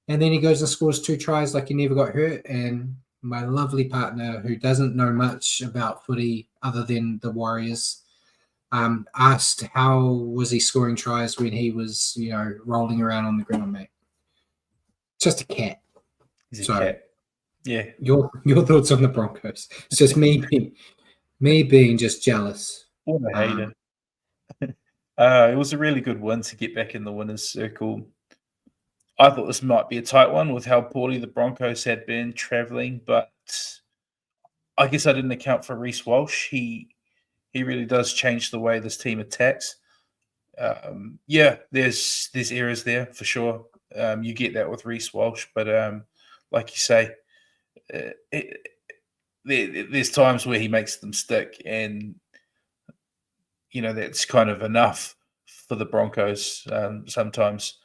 And then he goes and scores 2 tries like he never got hurt. And my lovely partner, who doesn't know much about footy other than the Warriors, asked how was he scoring tries when he was, rolling around on the ground, mate. Just a cat. He's a cat. Yeah. Your thoughts on the Broncos? It's just me being just jealous. What a hater. It was a really good win to get back in the winner's circle. I thought this might be a tight one with how poorly the Broncos had been traveling, but I guess I didn't account for Reece Walsh. He really does change the way this team attacks. There's errors there for sure. You get that with Reece Walsh, but like you say, there's times where he makes them stick, and that's kind of enough for the Broncos sometimes.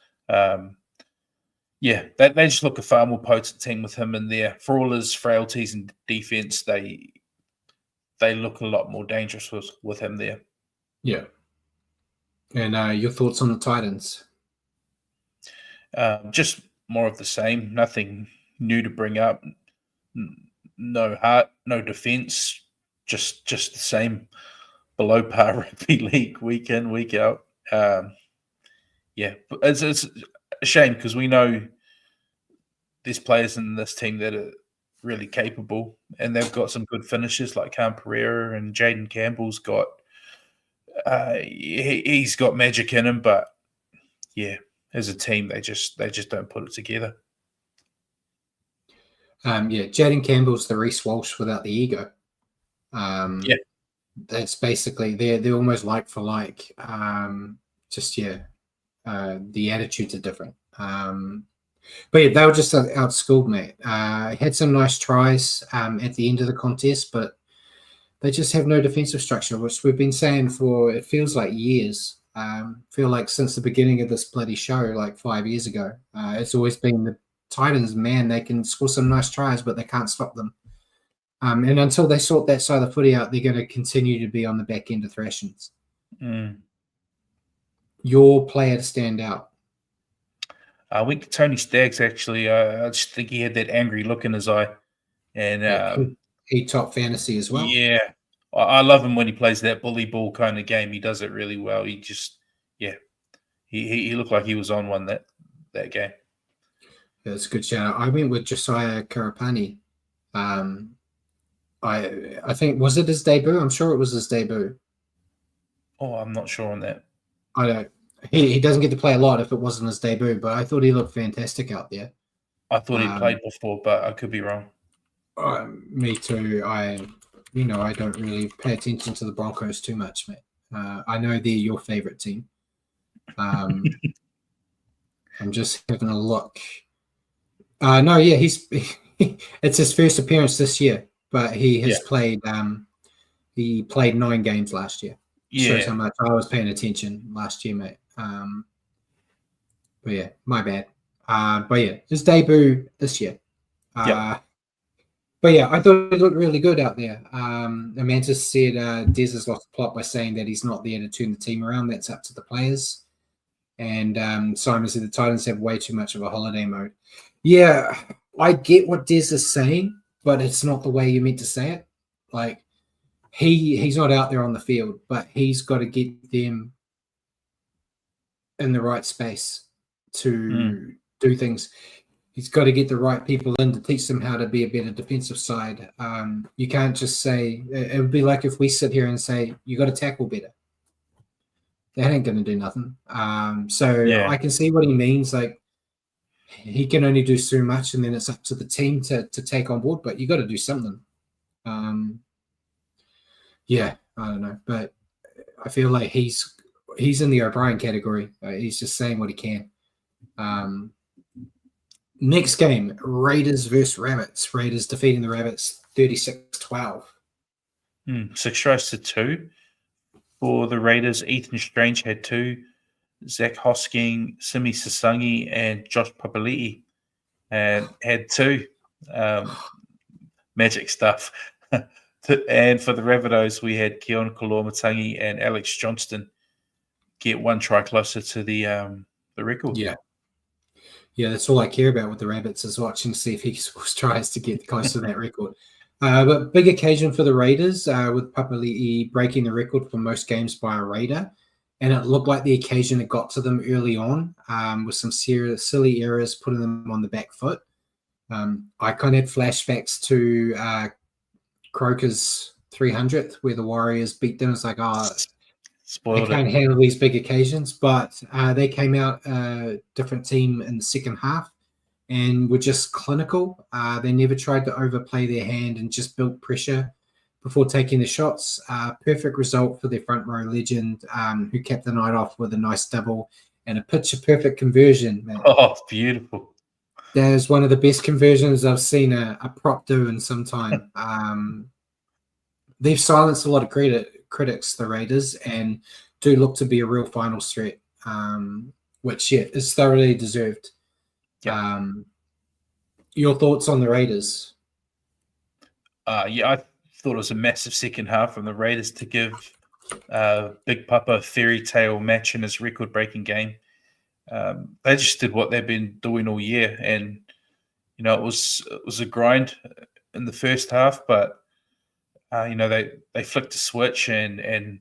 They just look a far more potent team with him in there. For all his frailties in defense, they look a lot more dangerous with him there. Yeah. And your thoughts on the Titans? Just more of the same. Nothing new to bring up. No heart, no defense. Just the same below par rugby league week in, week out. It's a shame because we know there's players in this team that are really capable, and they've got some good finishes like Cam Pereira, and Jaden Campbell's got he's got magic in him, but as a team they just don't put it together. Jaden Campbell's the Reece Walsh without the ego. That's basically they're almost like for like. The attitudes are different. But they were just outschooled, mate. Had some nice tries at the end of the contest, but they just have no defensive structure, which we've been saying for, it feels like years. Feel like since the beginning of this bloody show, like 5 years ago. It's always been the Titans, man, they can score some nice tries, but they can't stop them. And until they sort that side of the footy out, they're going to continue to be on the back end of thrashings. Your player to stand out? I went to Tony Staggs, actually. I just think he had that angry look in his eye. And he top fantasy as well. Yeah. I love him when he plays that bully ball kind of game. He does it really well. He just, he looked like he was on one that game. Yeah, that's a good shout. I went with Josiah Karapani. I think, was it his debut? I'm sure it was his debut. Oh, I'm not sure on that. I don't. He doesn't get to play a lot if it wasn't his debut, but I thought he looked fantastic out there. I thought he'd played before, but I could be wrong. Me too. I don't really pay attention to the Broncos too much, mate. I know they're your favorite team. I'm just having a look. It's his first appearance this year, but he has played. He played 9 games last year. Shows how much I was paying attention last year, mate. My bad. His debut this year. I thought it looked really good out there. Amanda said Des has lost the plot by saying that he's not there to turn the team around. That's up to the players. And Simon said the Titans have way too much of a holiday mode. Yeah, I get what Des is saying, but it's not the way you meant to say it. Like he's not out there on the field, but he's got to get them in the right space to do things. He's got to get the right people in to teach them how to be a better defensive side. You can't just say it would be like if we sit here and say you got to tackle better. That ain't going to do nothing. I can see what he means. Like he can only do so much, and then it's up to the team to take on board. But you got to do something. I don't know, but I feel like he's in the O'Brien category. He's just saying what he can. Next game, Raiders versus Rabbits. Raiders defeating the Rabbits 36-12. 6 tries to 2. For the Raiders, Ethan Strange had 2. Zach Hosking, Simi Sasangi, and Josh Papali'i had 2. Magic stuff. And for the Rabbitohs, we had Keon Koloamatangi and Alex Johnston get 1 try closer to the record. Yeah, that's all I care about with the Rabbits is watching to see if he tries to get close to that record. But big occasion for the Raiders with Papali'i breaking the record for most games by a Raider. And it looked like the occasion that got to them early on with some silly errors putting them on the back foot. I kind of had flashbacks to Croker's 300th where the Warriors beat them. It's like, they can't handle these big occasions, but they came out a different team in the second half and were just clinical. They never tried to overplay their hand and just built pressure before taking the shots. Perfect result for their front row legend who capped the night off with a nice double and a picture-perfect conversion. Man. Oh, beautiful. That is one of the best conversions I've seen a prop do in some time. They've silenced a lot of critics, the Raiders, and do look to be a real finals threat, which is thoroughly deserved. Yep. Your thoughts on the Raiders? I thought it was a massive second half from the Raiders to give Big Papa a fairy tale match in his record-breaking game. They just did what they've been doing all year, and it was a grind in the first half, but they flicked a switch and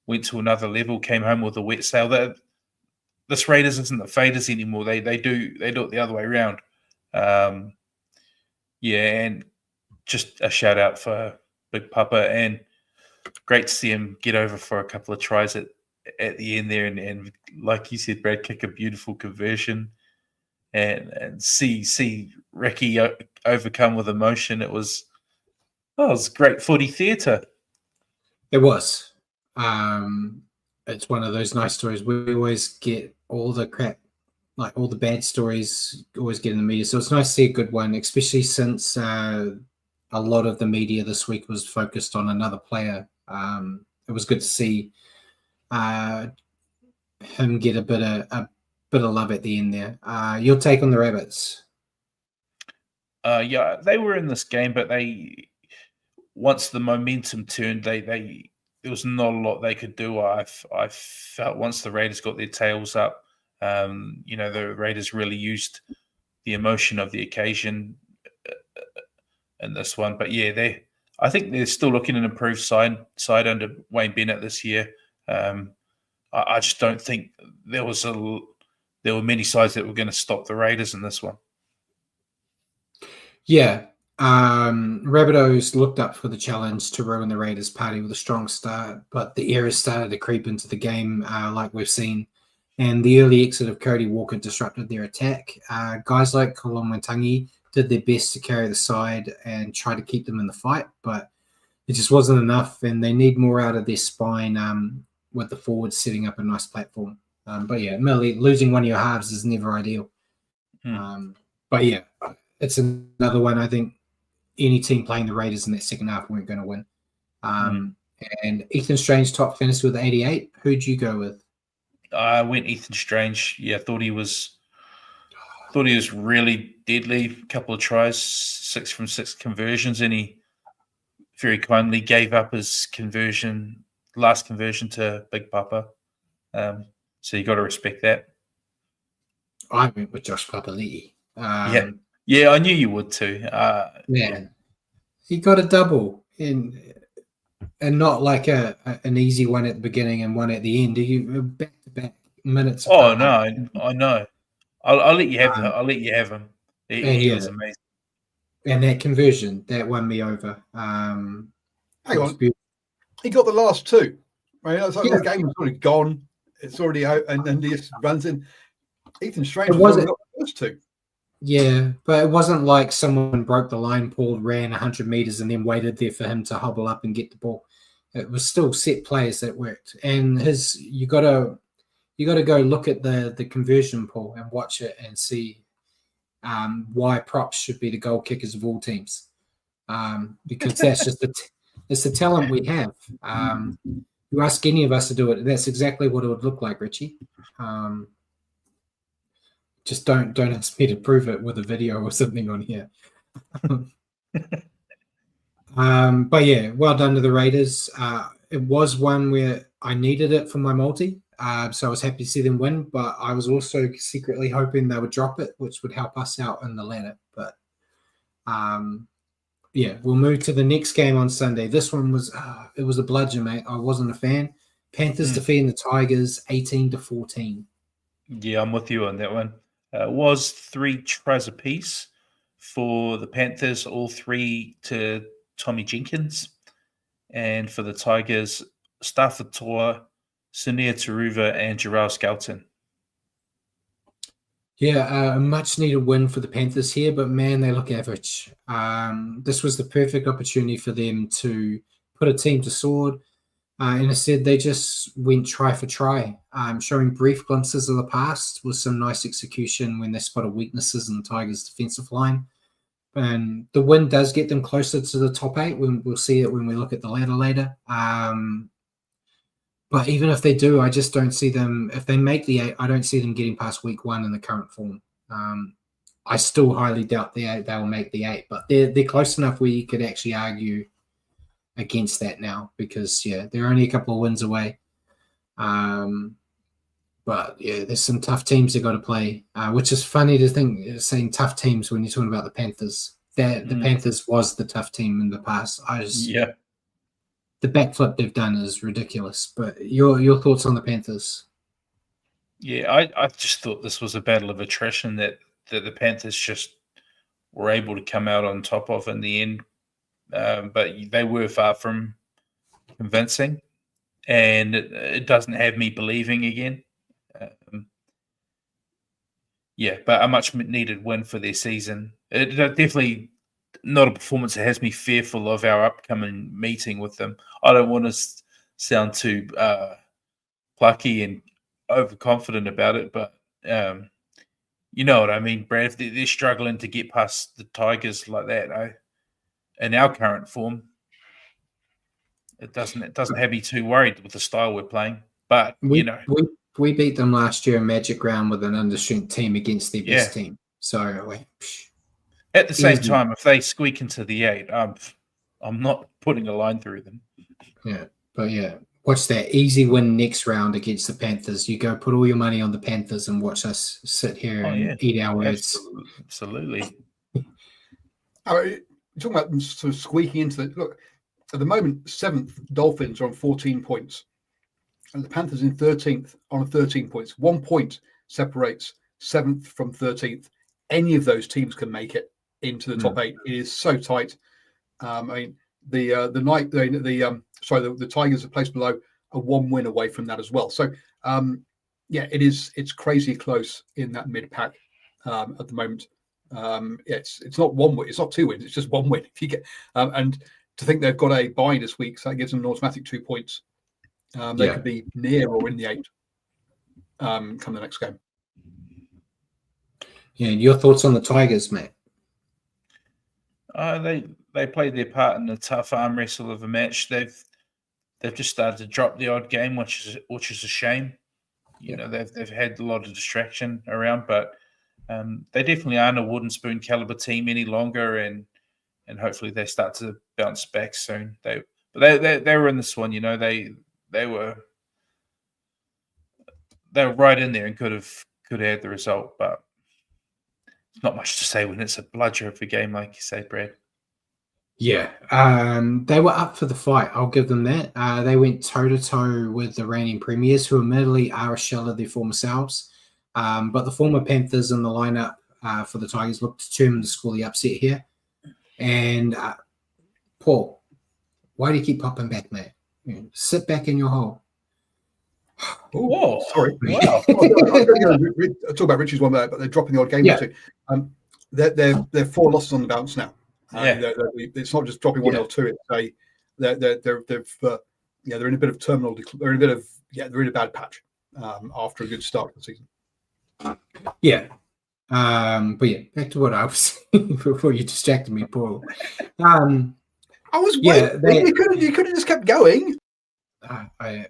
went to another level, came home with a wet sail. This Raiders isn't the Faders anymore. They do it the other way around. And just a shout out for Big Papa, and great to see him get over for a couple of tries at the end there, and like you said, Brad, kick a beautiful conversion, and see Ricky overcome with emotion. It was great footy theatre. It was. It's one of those nice stories. We always get all the crap, like all the bad stories, always get in the media. So it's nice to see a good one, especially since a lot of the media this week was focused on another player. It was good to see him get a bit of love at the end there. Your take on the Rabbits? They were in this game, but once the momentum turned, there was not a lot they could do. I felt once the Raiders got their tails up, the Raiders really used the emotion of the occasion in this one. But I think they're still looking at an improved side under Wayne Bennett this year. I just don't think there were many sides that were going to stop the Raiders in this one. Yeah. Rabbitohs looked up for the challenge to ruin the Raiders' party with a strong start, but the errors started to creep into the game like we've seen, and the early exit of Cody Walker disrupted their attack. Guys like Koloamatangi did their best to carry the side and try to keep them in the fight, but it just wasn't enough, and they need more out of their spine with the forwards setting up a nice platform. Merely losing one of your halves is never ideal. It's another one I think any team playing the Raiders in that second half weren't going to win. And Ethan Strange top finished with 88. Who'd you go with? I went Ethan Strange. Yeah, thought he was really deadly. A couple of tries, 6 from 6 conversions, and he very kindly gave up his last conversion to Big Papa. So you got to respect that. I went with Josh Papali'i. Yeah, I knew you would too. Yeah, he got a double and not like an easy one at the beginning and one at the end. He back to back minutes. Oh Apart. no, I know. I'll let you have that. Um, I'll let you have him. and He yeah, was amazing. and that conversion that won me over. Hang on, beautiful. he got the last two. Right, it's like Yeah. the game was already gone. It's already out, and then he just runs in. Ethan Strange It has wasn't- already got the first two. Yeah, but it wasn't like someone broke the line, Paul ran 100 meters, and then waited there for him to hobble up and get the ball. It was still set plays that worked, and you got to go look at the conversion pool and watch it and see why props should be the goal kickers of all teams, because that's just it's the talent we have. You ask any of us to do it, that's exactly what it would look like, Richie. Just don't ask me to prove it with a video or something on here. But yeah, well done to the Raiders. It was one where I needed it for my multi, so I was happy to see them win. But I was also secretly hoping they would drop it, which would help us out in the ladder. But yeah, we'll move to the next game on Sunday. This one was it was a bludgeon, mate. I wasn't a fan. Panthers defeating the Tigers 18-14. Yeah, I'm with you on that one. It was 3 tries apiece for the Panthers, all 3 to Tommy Jenkins. And for the Tigers, Stafford Toa, Sunia Taruva, and Jarrell Skelton. Yeah, a much needed win for the Panthers here, but man, they look average. This was the perfect opportunity for them to put a team to sword. And instead, they just went try for try, showing brief glimpses of the past with some nice execution when they spotted weaknesses in the Tigers' defensive line. And the win does get them closer to the top 8. We'll see it when we look at the ladder later. But even if they do, I just don't see them. If they make the 8, I don't see them getting past week 1 in the current form. I still highly doubt they'll make the 8, but they're close enough where you could actually argue against that now, because they're only a couple of wins away. But yeah, there's some tough teams they got to play, which is funny to think, saying tough teams when you're talking about the Panthers. The Panthers was the tough team in the past. The backflip they've done is ridiculous. But your thoughts on the Panthers? Yeah, I just thought this was a battle of attrition that the Panthers just were able to come out on top of in the end. But they were far from convincing, and it doesn't have me believing again. But a much needed win for their season. It definitely not a performance that has me fearful of our upcoming meeting with them. I don't want to sound too plucky and overconfident about it, but you know what I mean, Brad. If they're struggling to get past the Tigers like that, in our current form, it doesn't have me too worried with the style we're playing. But we beat them last year in Magic Round with an understrength team against their best team. So at the same time, if they squeak into the 8, I'm not putting a line through them. Yeah, but watch that easy win next round against the Panthers. You go put all your money on the Panthers and watch us sit here and eat our words. Absolutely. You're talking about them sort of squeaking into the look. At the moment, 7th Dolphins are on 14 points, and the Panthers in 13th on 13 points. 1 point separates 7th from 13th. Any of those teams can make it into the top 8. It is so tight. I mean, the Tigers are placed below, a 1 win away from that as well. So it's crazy close in that mid pack at the moment. It's not 1 win, it's not 2 wins, it's just 1 win. If you get and to think they've got a bye this week, so that gives them an automatic 2 points. They could be near or in the 8 come the next game. Yeah, your thoughts on the Tigers, mate? They played their part in the tough arm wrestle of a match. They've just started to drop the odd game, which is a shame. You know, they've had a lot of distraction around, but they definitely aren't a wooden spoon caliber team any longer, and hopefully they start to bounce back soon. They were in this one, you know, they were right in there and could have had the result, but not much to say when it's a bludger of a game, like you say, Brad. Yeah, they were up for the fight. I'll give them that. They went toe-to-toe with the reigning premiers, who admittedly are a shell of their former selves. But the former Panthers in the lineup for the Tigers looked determined to score the upset here. And Paul, why do you keep popping back, mate? Sit back in your hole. Oh, sorry. Wow. I'll talk about Richie's one there, but they're dropping the odd game or two. They're 4 losses on the bounce now. It's not just dropping 1-0 2. It's they're in a bit of terminal. They're in a bad patch after a good start to the season. Yeah. But yeah, back to what I was saying before you distracted me, Paul. I was waiting. You could have just kept going. I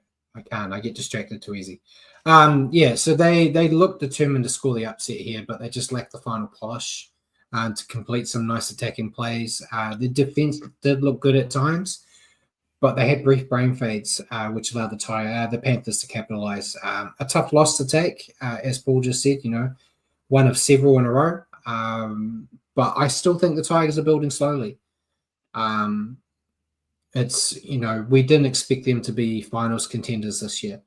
can't. I get distracted too easy. So they look determined to score the upset here, but they just lack the final polish to complete some nice attacking plays. The defense did look good at times, but they had brief brain fades, which allowed the Panthers to capitalize. A tough loss to take, as Paul just said, one of several in a row. But I still think the Tigers are building slowly. It's, we didn't expect them to be finals contenders this year.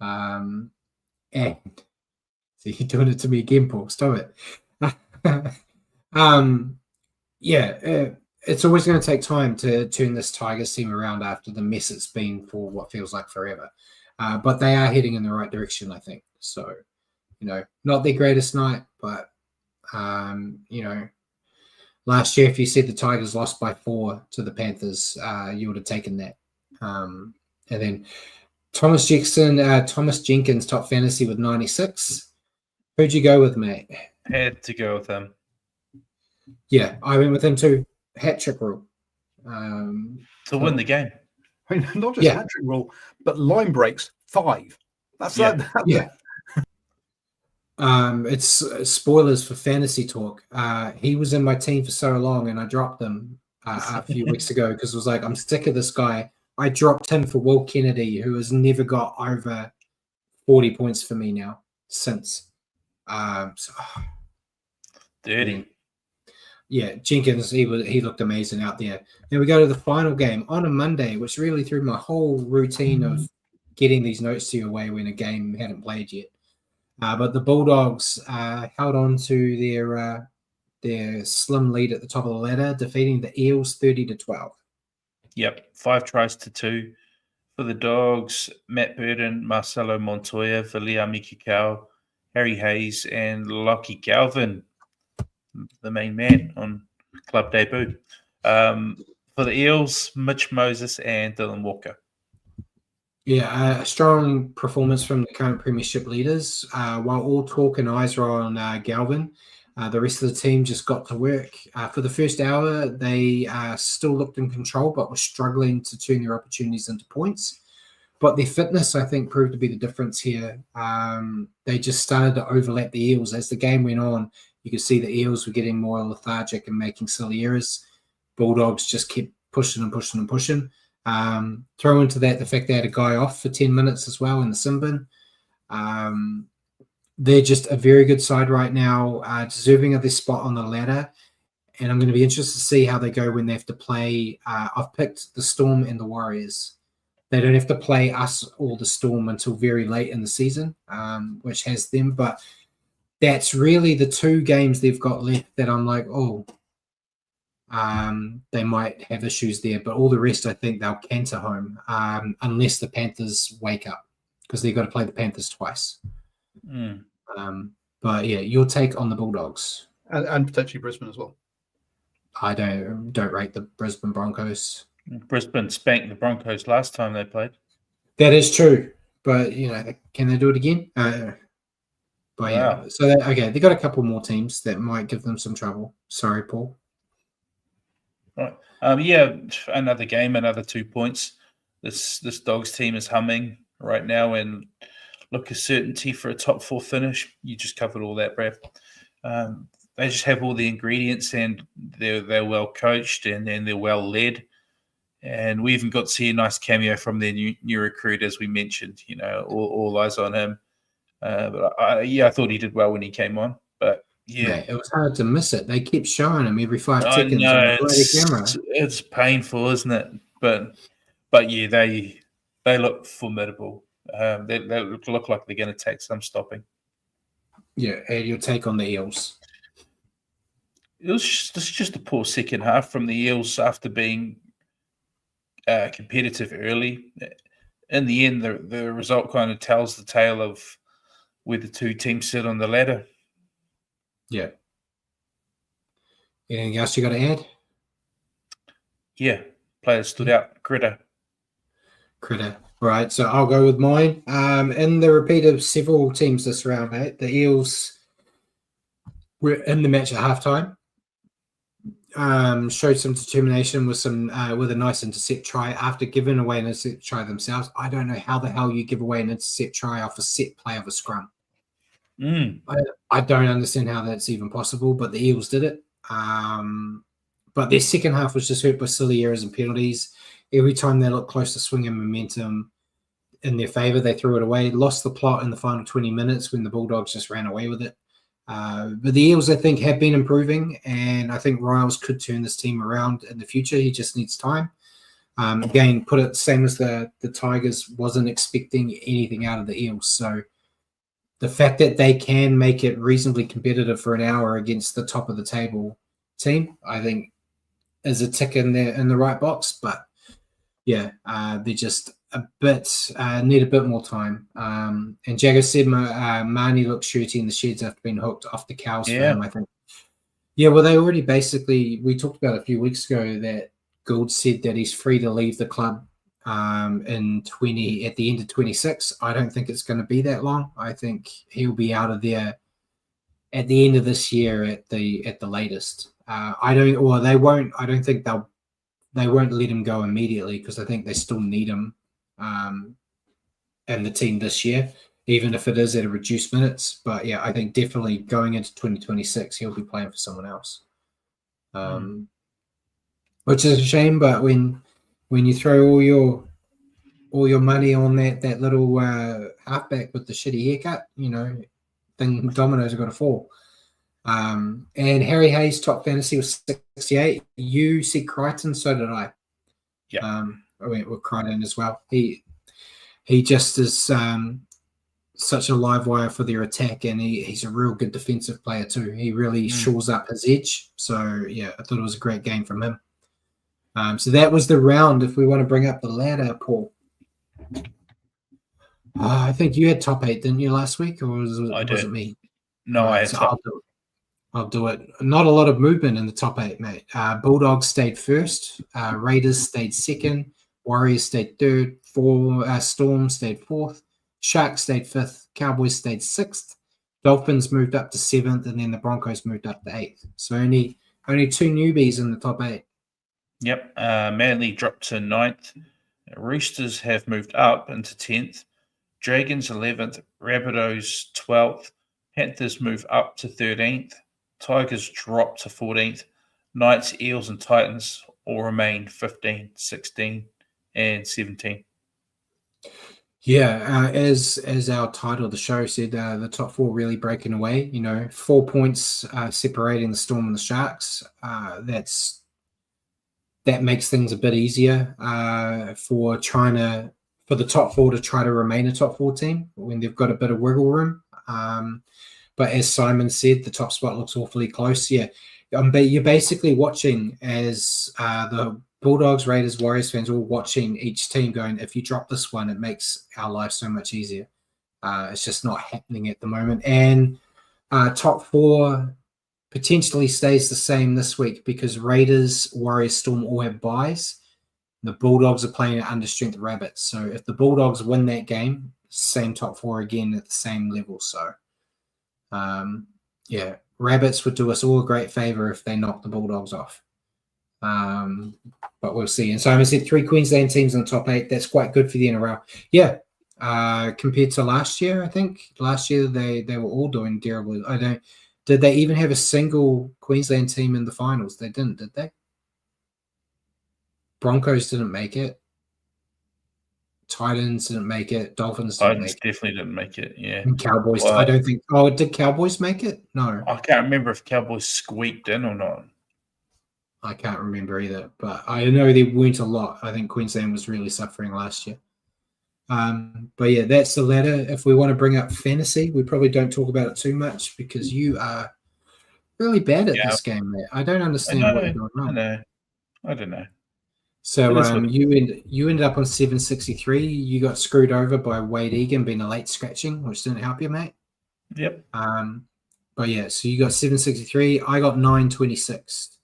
And so you're doing it to me again, Paul. Stop it. It's always going to take time to turn this Tigers team around after the mess it's been for what feels like forever. But they are heading in the right direction, I think. So, not their greatest night, but, last year, if you said the Tigers lost by 4 to the Panthers, you would have taken that. And then Thomas Jenkins, top fantasy with 96. Who'd you go with, mate? Had to go with him. Yeah, I went with him too. Hat trick rule. To win the game. I mean, not just hat trick rule, but line breaks 5. That's it's spoilers for fantasy talk. He was in my team for so long, and I dropped him a few weeks ago because it was like, I'm sick of this guy. I dropped him for Will Kennedy, who has never got over 40 points for me now since. Dirty. Yeah, Jenkins, he looked amazing out there. Then we go to the final game on a Monday, which really threw my whole routine of getting these notes to you away when a game hadn't played yet. But the Bulldogs held on to their slim lead at the top of the ladder, defeating the Eels 30-12. Yep, 5 tries to 2 for the Dogs. Matt Burden, Marcelo Montoya, Viliami Kikau, Harry Hayes, and Lockie Galvin, the main man on club debut. For the Eels, Mitch Moses and Dylan Walker. Yeah, a strong performance from the current premiership leaders. While all talk and eyes are on Galvin, the rest of the team just got to work. For the first hour, they still looked in control, but were struggling to turn their opportunities into points. But their fitness, I think, proved to be the difference here. They just started to overlap the Eels. As the game went on, you could see the Eels were getting more lethargic and making silly errors. Bulldogs just kept pushing and pushing and pushing. Throw into that the fact they had a guy off for 10 minutes as well in the sin bin. They're just a very good side right now, deserving of their spot on the ladder. And I'm going to be interested to see how they go when they have to play. I've picked the Storm and the Warriors. They don't have to play us or the Storm until very late in the season, which has them. But that's really the 2 games they've got left that I'm like, they might have issues there. But all the rest, I think they'll canter home unless the Panthers wake up, because they've got to play the Panthers twice. But yeah, your take on the Bulldogs. And potentially Brisbane as well. I don't rate the Brisbane Broncos. Brisbane spanked the Broncos last time they played. That is true, but can they do it again? But yeah, so they got a couple more teams that might give them some trouble. Sorry, Paul. Right. Another game, another 2 points. This Dogs team is humming right now, and look, a certainty for a top 4 finish. You just covered all that, Brad. They just have all the ingredients, and they're well coached, and then they're well led. And we even got to see a nice cameo from their new recruit, as we mentioned. All eyes on him. But I thought he did well when he came on. But Yeah, Mate, it was hard to miss it. They kept showing him every 5 I seconds on the know bloody camera. it's painful, isn't it? But yeah, they look formidable. They look like they're going to take some stopping. Yeah, and your take on the Eels. It's just a poor second half from the Eels after being competitive early. In the end, the result kind of tells the tale of where the two teams sit on the ladder. Yeah. Anything else you got to add? Yeah, players stood out. Critter. Right, so I'll go with mine. In the repeat of several teams this round, mate, the Eels were in the match at halftime. Showed some determination with a nice intercept try after giving away an intercept try themselves. I don't know how the hell you give away an intercept try off a set play of a scrum. I don't understand how that's even possible, but the Eels did it. But their second half was just hurt by silly errors and penalties. Every time they looked close to swinging momentum in their favour, they threw it away. Lost the plot in the final 20 minutes when the Bulldogs just ran away with it. But the Eels, I think, have been improving, and I think Riles could turn this team around in the future. He just needs time. Again, put it same as the Tigers, wasn't expecting anything out of the Eels. So the fact that they can make it reasonably competitive for an hour against the top of the table team, I think, is a tick in the right box. But yeah, they're just need a bit more time. And Jagger said Marnie looks shooty in the sheds after being hooked off the cows for him, I think. Yeah, well, they already we talked about a few weeks ago that Gould said that he's free to leave the club at the end of 26. I don't think it's going to be that long. I think he'll be out of there at the end of this year at the latest. They won't let him go immediately because I think they still need him in the team this year, even if it is at a reduced minutes. But yeah, I think definitely going into 2026, he'll be playing for someone else, which is a shame. But when you throw all your money on that little halfback with the shitty haircut, then dominoes are going to fall. And Harry Hayes top fantasy was 68. You said Crichton, so did I. Yeah. I went with Crichton as well. He just is such a live wire for their attack, and he's a real good defensive player too. He really shores up his edge. So yeah, I thought it was a great game from him. So that was the round. If we want to bring up the ladder, Paul. I think you had top 8, didn't you, last week, or was it me? No, I had so top. I'll do it. Not a lot of movement in the top 8, mate. Bulldogs stayed first. Raiders stayed second. Warriors stayed third. Storm stayed fourth. Sharks stayed 5th. Cowboys stayed 6th. Dolphins moved up to 7th, and then the Broncos moved up to 8th. So only 2 newbies in the top 8. Yep. Manly dropped to 9th. Roosters have moved up into 10th. Dragons 11th. Rabbitohs 12th. Panthers move up to 13th. Tigers drop to 14th. Knights, Eels, and Titans all remain 15, 16, and 17. Yeah, as our title of the show said, the top 4 really breaking away. 4 points separating the Storm and the Sharks. That makes things a bit easier for the top 4 to try to remain a top 4 team when they've got a bit of wiggle room. But as Simon said, the top spot looks awfully close. Yeah, but you're basically watching as the Bulldogs, Raiders, Warriors fans all watching each team going, if you drop this one, it makes our life so much easier. It's just not happening at the moment. And top 4 potentially stays the same this week because Raiders, Warriors, Storm all have buys. The Bulldogs are playing at understrength Rabbits. So if the Bulldogs win that game, same top 4 again at the same level. So Rabbits would do us all a great favor if they knock the Bulldogs off. But we'll see. And so I said 3 Queensland teams in the top 8. That's quite good for the NRL. Yeah. Compared to last year, I think. Last year they were all doing terribly. Did they even have a single Queensland team in the finals? They didn't, did they? Broncos didn't make it. Titans didn't make it. Dolphins didn't Titans make it. definitely didn't make it. Yeah. And Cowboys. Well, I don't think. Oh, did Cowboys make it? No. I can't remember if Cowboys squeaked in or not. I can't remember either, but I know there weren't a lot. I think Queensland was really suffering last year. But yeah, that's the ladder. If we want to bring up fantasy, we probably don't talk about it too much because you are really bad at this game, mate. I don't understand what you're doing wrong. I don't know. So you ended up on 763. You got screwed over by Wade Egan being a late scratching, which didn't help you, mate. Yep. But yeah, so you got 763. I got 926.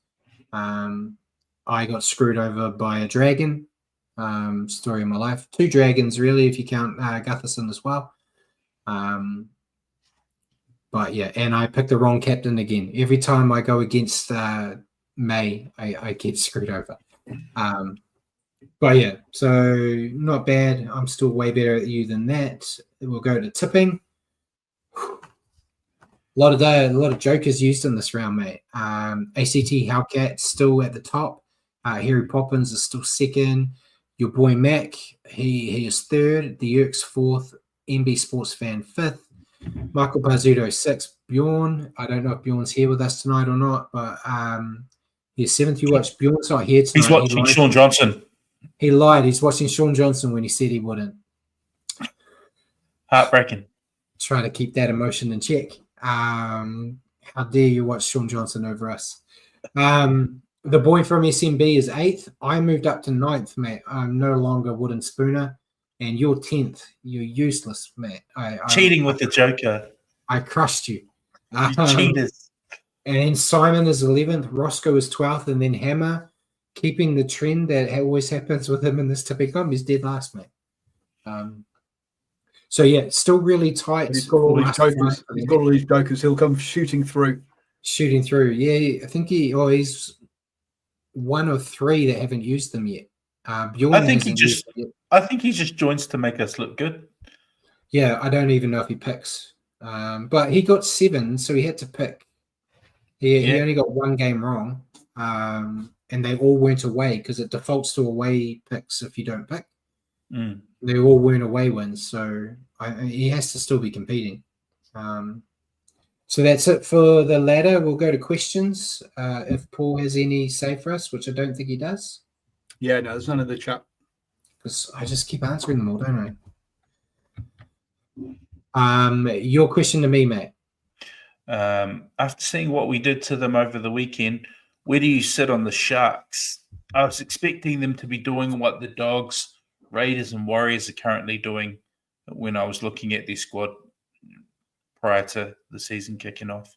I got screwed over by a dragon. Story of my life. 2 dragons, really, if you count Gutherson as well. But yeah, and I picked the wrong captain again. Every time I go against May, I get screwed over. But yeah, so not bad. I'm still way better at you than that. We'll go to tipping. A lot of jokers used in this round, mate. ACT Hellcat still at the top. Harry Poppins is still second. Your boy Mac, he is third. The Yerks fourth. MB Sports Fan fifth. Michael Barzuto sixth. Bjorn, I don't know if Bjorn's here with us tonight or not, but he's seventh. You watched Bjorn's not here tonight. He's watching Sean Johnson. He lied. He's watching Sean Johnson when he said he wouldn't. Heartbreaking. Try to keep that emotion in check. How dare you watch Sean Johnson over us? The boy from SMB is 8th. I moved up to 9th, mate. I'm no longer Wooden Spooner. And you're 10th. You're useless, mate. Cheating with the Joker. I crushed you. You cheaters. And then Simon is 11th. Roscoe is 12th. And then Hammer, keeping the trend that always happens with him in this tipping comp, is dead last, mate. So, yeah, still really tight. He's got all these jokers. He's got all these jokers. He'll come shooting through. Yeah. I think he's one of 3 that haven't used them yet. Bjorn I think he just joins to make us look good. Yeah, I don't even know if he picks. But he got 7, so he had to pick. He only got 1 game wrong. And they all went away because it defaults to away picks if you don't pick. They all weren't away wins, so he has to still be competing. So that's it for the ladder. We'll go to questions. If Paul has any say for us, which I don't think he does. Yeah, no, there's none in the chat. Because I just keep answering them all, don't I? Your question to me, Matt. After seeing what we did to them over the weekend, where do you sit on the Sharks? I was expecting them to be doing what the Dogs, Raiders, and Warriors are currently doing when I was looking at their squad prior to the season kicking off.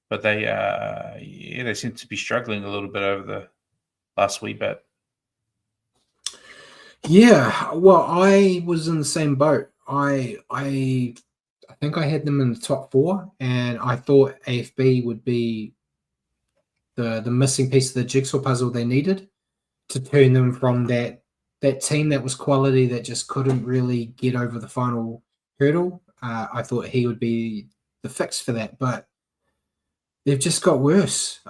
But they seem to be struggling a little bit over the last wee bit. Yeah, well, I was in the same boat. I think I had them in the top 4, and I thought AFB would be the missing piece of the jigsaw puzzle they needed to turn them from that team that was quality that just couldn't really get over the final hurdle. I thought he would be the fix for that, but they've just got worse.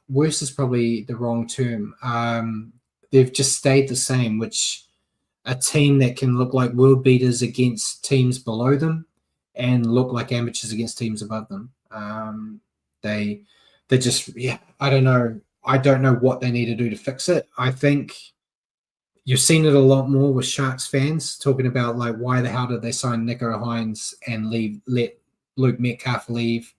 Worse is probably the wrong term. They've just stayed the same, which a team that can look like world beaters against teams below them and look like amateurs against teams above them. They just, I don't know. I don't know what they need to do to fix it. I think you've seen it a lot more with Sharks fans talking about like why the hell did they sign Nico Hines and let Luke Metcalf leave?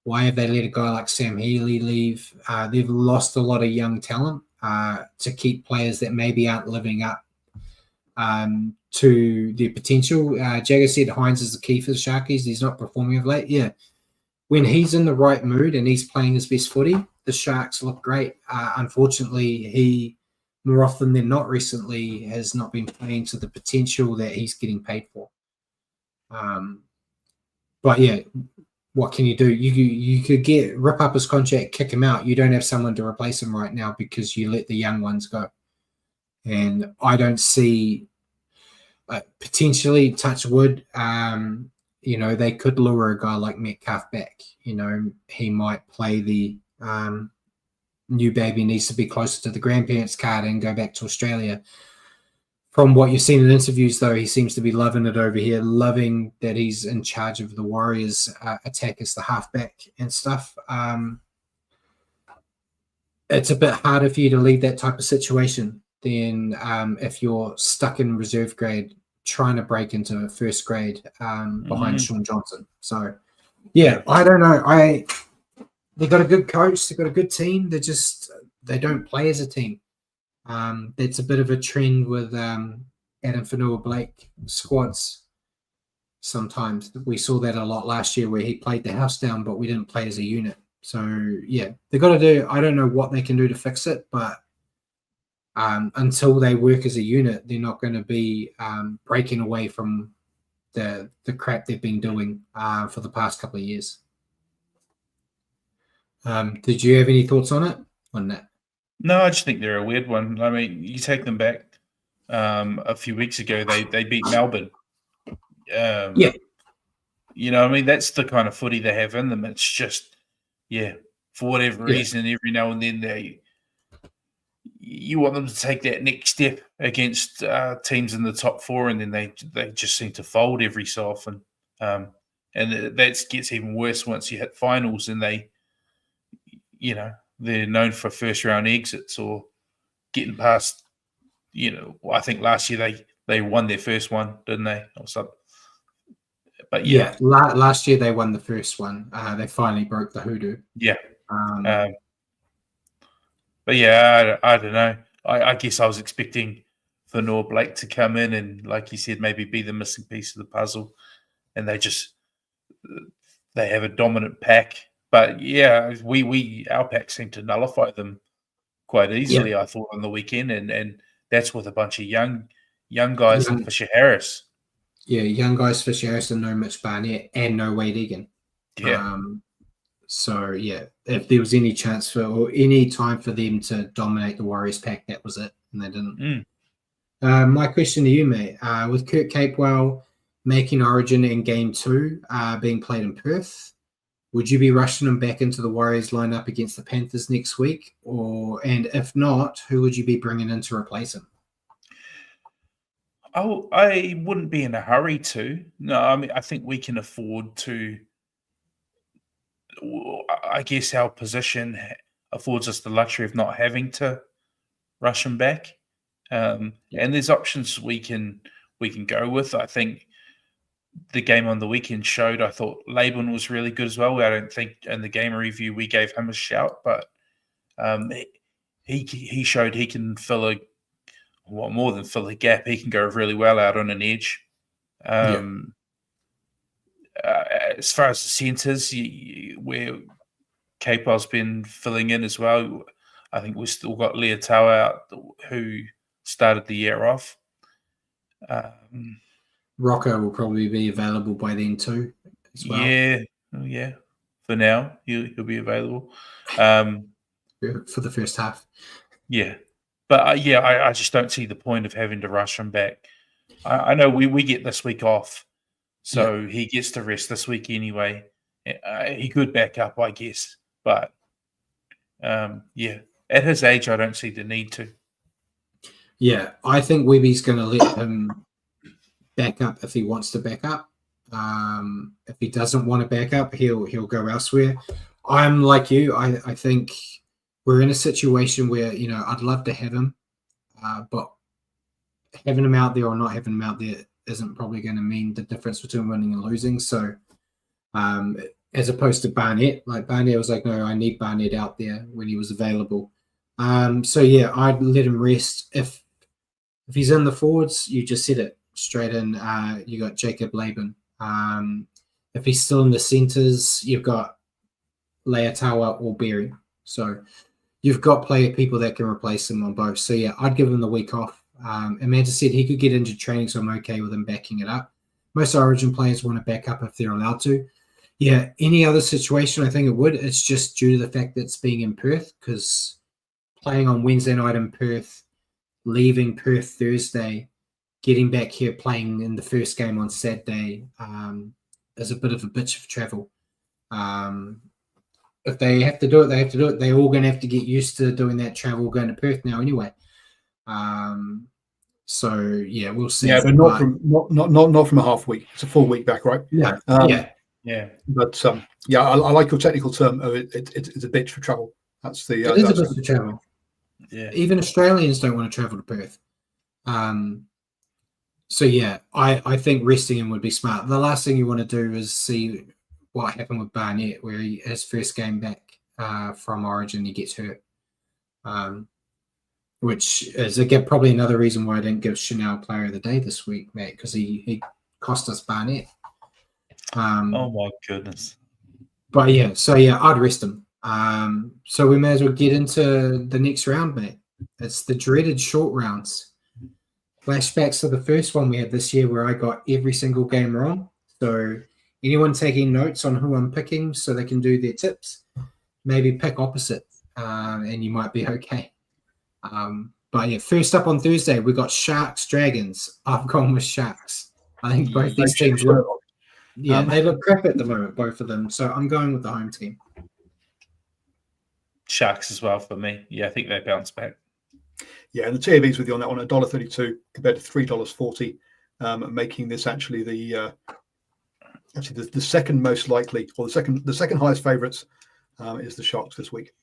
Why have they let a guy like Sam Healy leave? They've lost a lot of young talent to keep players that maybe aren't living up to their potential. Jagger said Hines is the key for the Sharkies. He's not performing of late. Yeah. When he's in the right mood and he's playing his best footy, the Sharks look great. Unfortunately, he, more often than not recently, has not been playing to the potential that he's getting paid for. But yeah, what can you do? You could rip up his contract, kick him out. You don't have someone to replace him right now because you let the young ones go. And I don't see potentially, touch wood, they could lure a guy like Metcalf back. He might play the new baby needs to be closer to the grandparents card and go back to Australia. from what you've seen in interviews, though, he seems to be loving it over here, loving that he's in charge of the Warriors' attack as the halfback and stuff. It's a bit harder for you to lead that type of situation than if you're stuck in reserve grade trying to break into first grade behind Sean Johnson. So, yeah, I don't know. They've got a good coach. They've got a good team. They don't play as a team. That's a bit of a trend with Adam Fanua-Blake squads. Sometimes we saw that a lot last year where he played the house down, but we didn't play as a unit. So, yeah, they've got to do – I don't know what they can do to fix it, but until they work as a unit, they're not going to be breaking away from the crap they've been doing for the past couple of years. Did you have any thoughts on it, on that? No, I just think they're a weird one. I mean, you take them back a few weeks ago, they beat Melbourne. Yeah. You know, I mean, that's the kind of footy they have in them. It's just, for whatever reason, every now and then you want them to take that next step against teams in the top four, and then they just seem to fold every so often. And that gets even worse once you hit finals and they're known for first round exits or getting past, I think last year they won their first one, didn't they? Or something. But last year they won the first one. They finally broke the hoodoo. Yeah. But yeah, I don't know. I guess I was expecting Fanua-Blake to come in and, like you said, maybe be the missing piece of the puzzle. And they have a dominant pack. But yeah, our pack seemed to nullify them quite easily, I thought, on the weekend. And that's with a bunch of young guys like Fisher Harris. Yeah, young guys, Fisher Harris and no Mitch Barnett and no Wade Egan. Yeah. So, yeah, if there was any chance or any time for them to dominate the Warriors pack, that was it, and they didn't. My question to you, mate, with Kurt Capewell making Origin in Game 2 being played in Perth, would you be rushing him back into the Warriors lineup against the Panthers next week? And if not, who would you be bringing in to replace him? Oh, I wouldn't be in a hurry to. No, I mean, I think we can afford to. I guess our position affords us the luxury of not having to rush him back, and there's options we can go with. I think the game on the weekend showed. I thought Laban was really good as well. I don't think in the game review we gave him a shout, but he showed he can more than fill a gap. He can go really well out on an edge. As far as the centres, where Capewell's been filling in as well, I think we've still got Leotau out, who started the year off. Rocco will probably be available by then too, as well. Yeah. For now, he'll be available for the first half. Yeah, but I just don't see the point of having to rush him back. I know we get this week off. So he gets to rest this week anyway. He could back up, I guess. But, at his age, I don't see the need to. Yeah, I think Webby's going to let him back up if he wants to back up. If he doesn't want to back up, he'll go elsewhere. I'm like you. I think we're in a situation where, I'd love to have him. But having him out there or not having him out there isn't probably going to mean the difference between winning and losing. So as opposed to Barnett, like Barnett was like, no, I need Barnett out there when he was available. So yeah, I'd let him rest. If he's in the forwards, you just said it straight in. You got Jacob Laban. If he's still in the centres, you've got Leotawa or Berry. So you've got people that can replace him on both. So yeah, I'd give him the week off. Amanda said he could get into training, so I'm okay with him backing it up. Most Origin players want to back up if they're allowed to. Yeah, any other situation, I think it would. It's just due to the fact that it's being in Perth, because playing on Wednesday night in Perth, leaving Perth Thursday, getting back here, playing in the first game on Saturday is a bit of a bitch of travel. If they have to do it, they have to do it. They're all going to have to get used to doing that travel going to Perth now anyway. So yeah, we'll see. Yeah, but not from a half week. It's a full week back, right? Yeah, yeah. But I like your technical term of it. It's a bitch for travel. That's the. It is a bitch for travel. Yeah. Even Australians don't want to travel to Perth. So yeah, I think resting him would be smart. The last thing you want to do is see what happened with Barnett, where his first game back from Origin, he gets hurt. Which is again probably another reason why I didn't give Chanel Player of the Day this week, mate, because he cost us Barnett. Oh my goodness! But I'd rest him. So we may as well get into the next round, mate. It's the dreaded short rounds. Flashbacks to the first one we had this year, where I got every single game wrong. So anyone taking notes on who I'm picking, so they can do their tips, maybe pick opposite, and you might be okay. But yeah, first up on Thursday, we got Sharks Dragons. I've gone with Sharks. I think both these teams look, they look crap at the moment, both of them. So I'm going with the home team. Sharks as well for me. Yeah, I think they bounce back. Yeah, and the TAB's with you on that one, $1.32 compared to $3.40, making this actually the second most likely, or the second highest favourites is the Sharks this week.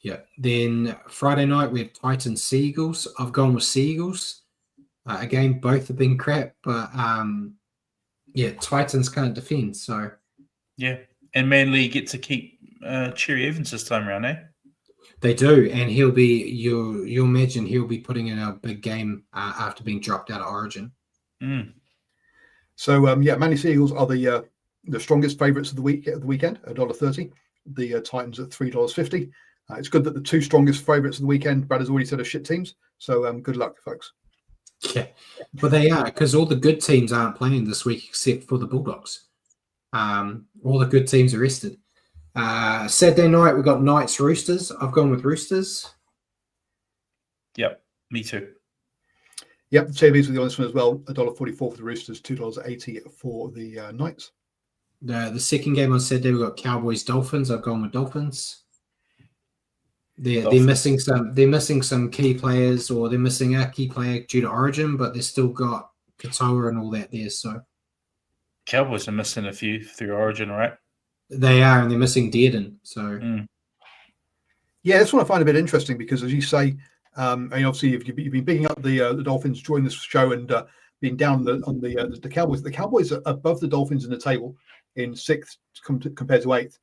Yeah. Then Friday night we have Titans Seagulls. I've gone with Seagulls. Again, both have been crap, but Titans can't defend. So yeah, and Manly get to keep Cherry Evans this time around, eh? They do, and he'll be. You'll imagine he'll be putting in a big game after being dropped out of Origin. So Manly Seagulls are the strongest favourites of the weekend, $1.30. The Titans at $3.50. It's good that the two strongest favourites of the weekend, Brad has already said, are shit teams. So good luck, folks. Yeah, but they are, because all the good teams aren't playing this week except for the Bulldogs. All the good teams are rested. Saturday night, we've got Knights Roosters. I've gone with Roosters. Yep, me too. Yep, the TV's with you on this one as well. $1.44 for the Roosters, $2.80 for the Knights. The second game on Saturday, we've got Cowboys Dolphins. I've gone with Dolphins. They're missing some key players, or they're missing a key player due to Origin, but they've still got Katoa and all that there. So Cowboys are missing a few through Origin, right? They are, and they're missing Dearden. So yeah, that's what I find a bit interesting, because as you say, and obviously you've been picking up the Dolphins during this show and being down on the Cowboys. The Cowboys are above the Dolphins in the table in sixth compared to eighth,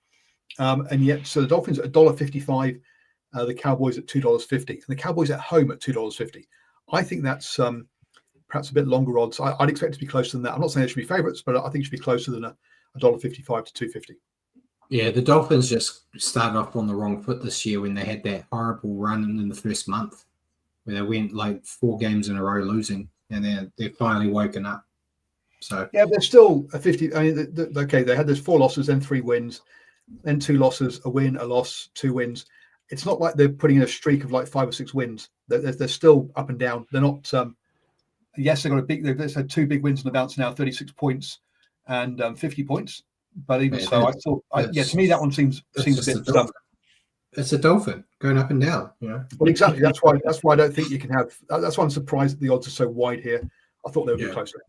and yet so the Dolphins at $1.55. The Cowboys at $2.50, and the Cowboys at home at $2.50. I think that's perhaps a bit longer odds. I'd expect it to be closer than that. I'm not saying they should be favourites, but I think it should be closer than $1.55 to $2.50. Yeah, the Dolphins just started off on the wrong foot this year when they had that horrible run in the first month, where they went like 4 games in a row losing, and they're finally woken up. So yeah, they're still a 50. I mean, they had those 4 losses, then 3 wins, then 2 losses, a win, a loss, 2 wins. It's not like they're putting in a streak of like 5 or 6 wins. They're still up and down. They're not. Yes, they've had 2 big wins in the bounce now, 36 points and 50 points. But even so, to me that one seems a bit. It's a dolphin going up and down. Well, exactly. That's why I don't think you can have. That's why I'm surprised that the odds are so wide here. I thought they would be closer.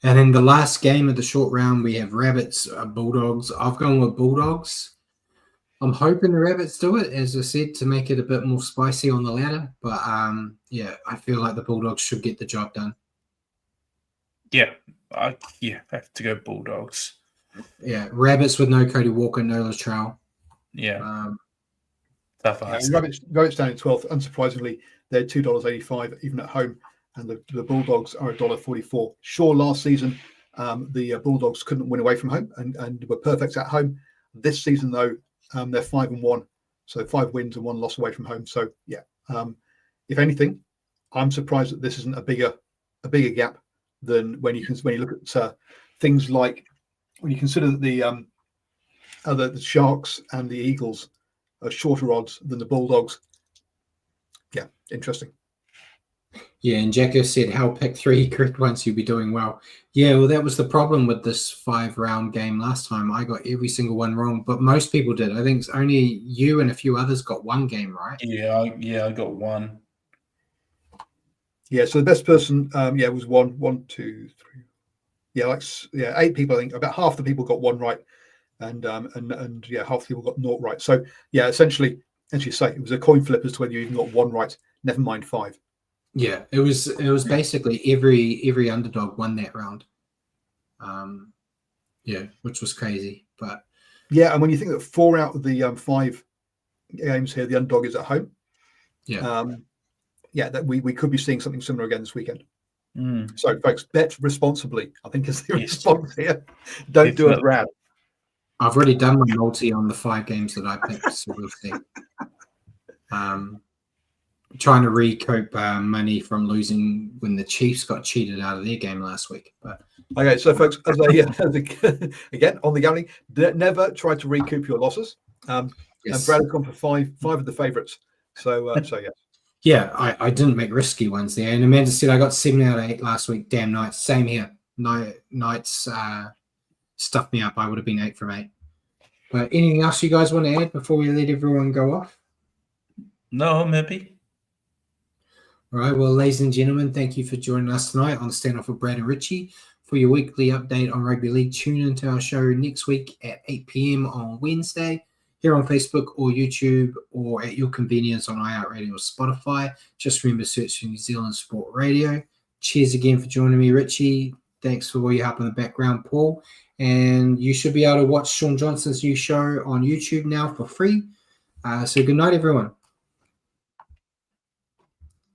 And then the last game of the short round, we have Rabbits, Bulldogs. I've gone with Bulldogs. I'm hoping the Rabbits do it, as I said, to make it a bit more spicy on the ladder. But I feel like the Bulldogs should get the job done. Yeah, I have to go Bulldogs. Yeah, Rabbits with no Cody Walker, no Latrell. Yeah, tough ask. Rabbits down in 12th. Unsurprisingly, they're $2.85 even at home, and the Bulldogs are $1.44. Sure, last season the Bulldogs couldn't win away from home and were perfect at home. This season, though, they're 5-1, so 5 wins and 1 loss away from home. So yeah, if anything, I'm surprised that this isn't a bigger gap than when you look at things like when you consider that the Sharks and the Eagles are shorter odds than the Bulldogs. Yeah, interesting. Yeah, and Jacko said, "How pick 3 correct ones, you'll be doing well." Yeah, well, that was the problem with this 5-round game last time. I got every single one wrong, but most people did. I think it's only you and a few others got 1 game right. Yeah, I got 1. Yeah, so the best person, was one, two, three. Yeah, 8 people. I think about half the people got one right, and half the people got naught right. So yeah, essentially, as you say, it was a coin flip as to whether you even got one right. Never mind 5. Yeah, it was basically every underdog won that round. Which was crazy, but yeah, and when you think that 4 out of the 5 games here, the underdog is at home. That we could be seeing something similar again this weekend. So, folks, bet responsibly, I think, is the response here. Don't do a brand. I've already done my multi on the 5 games that I picked, so we'll see. Trying to recoup money from losing when the Chiefs got cheated out of their game last week. But okay, so folks, again on the gambling, never try to recoup your losses. And Brad has gone for five of the favourites. So yeah. Yeah, I didn't make risky ones there. And Amanda said I got 7 out of 8 last week. Damn Knights. Same here. Knights stuffed me up. I would have been 8 from 8. But anything else you guys want to add before we let everyone go off? No, maybe. All right. Well, ladies and gentlemen, thank you for joining us tonight on Stand Off with Brad and Richie. For your weekly update on rugby league, tune into our show next week at 8 p.m. on Wednesday. Here on Facebook or YouTube or at your convenience on iHeartRadio or Spotify. Just remember to search for New Zealand Sport Radio. Cheers again for joining me, Richie. Thanks for all your help in the background, Paul. And you should be able to watch Sean Johnson's new show on YouTube now for free. So good night, everyone.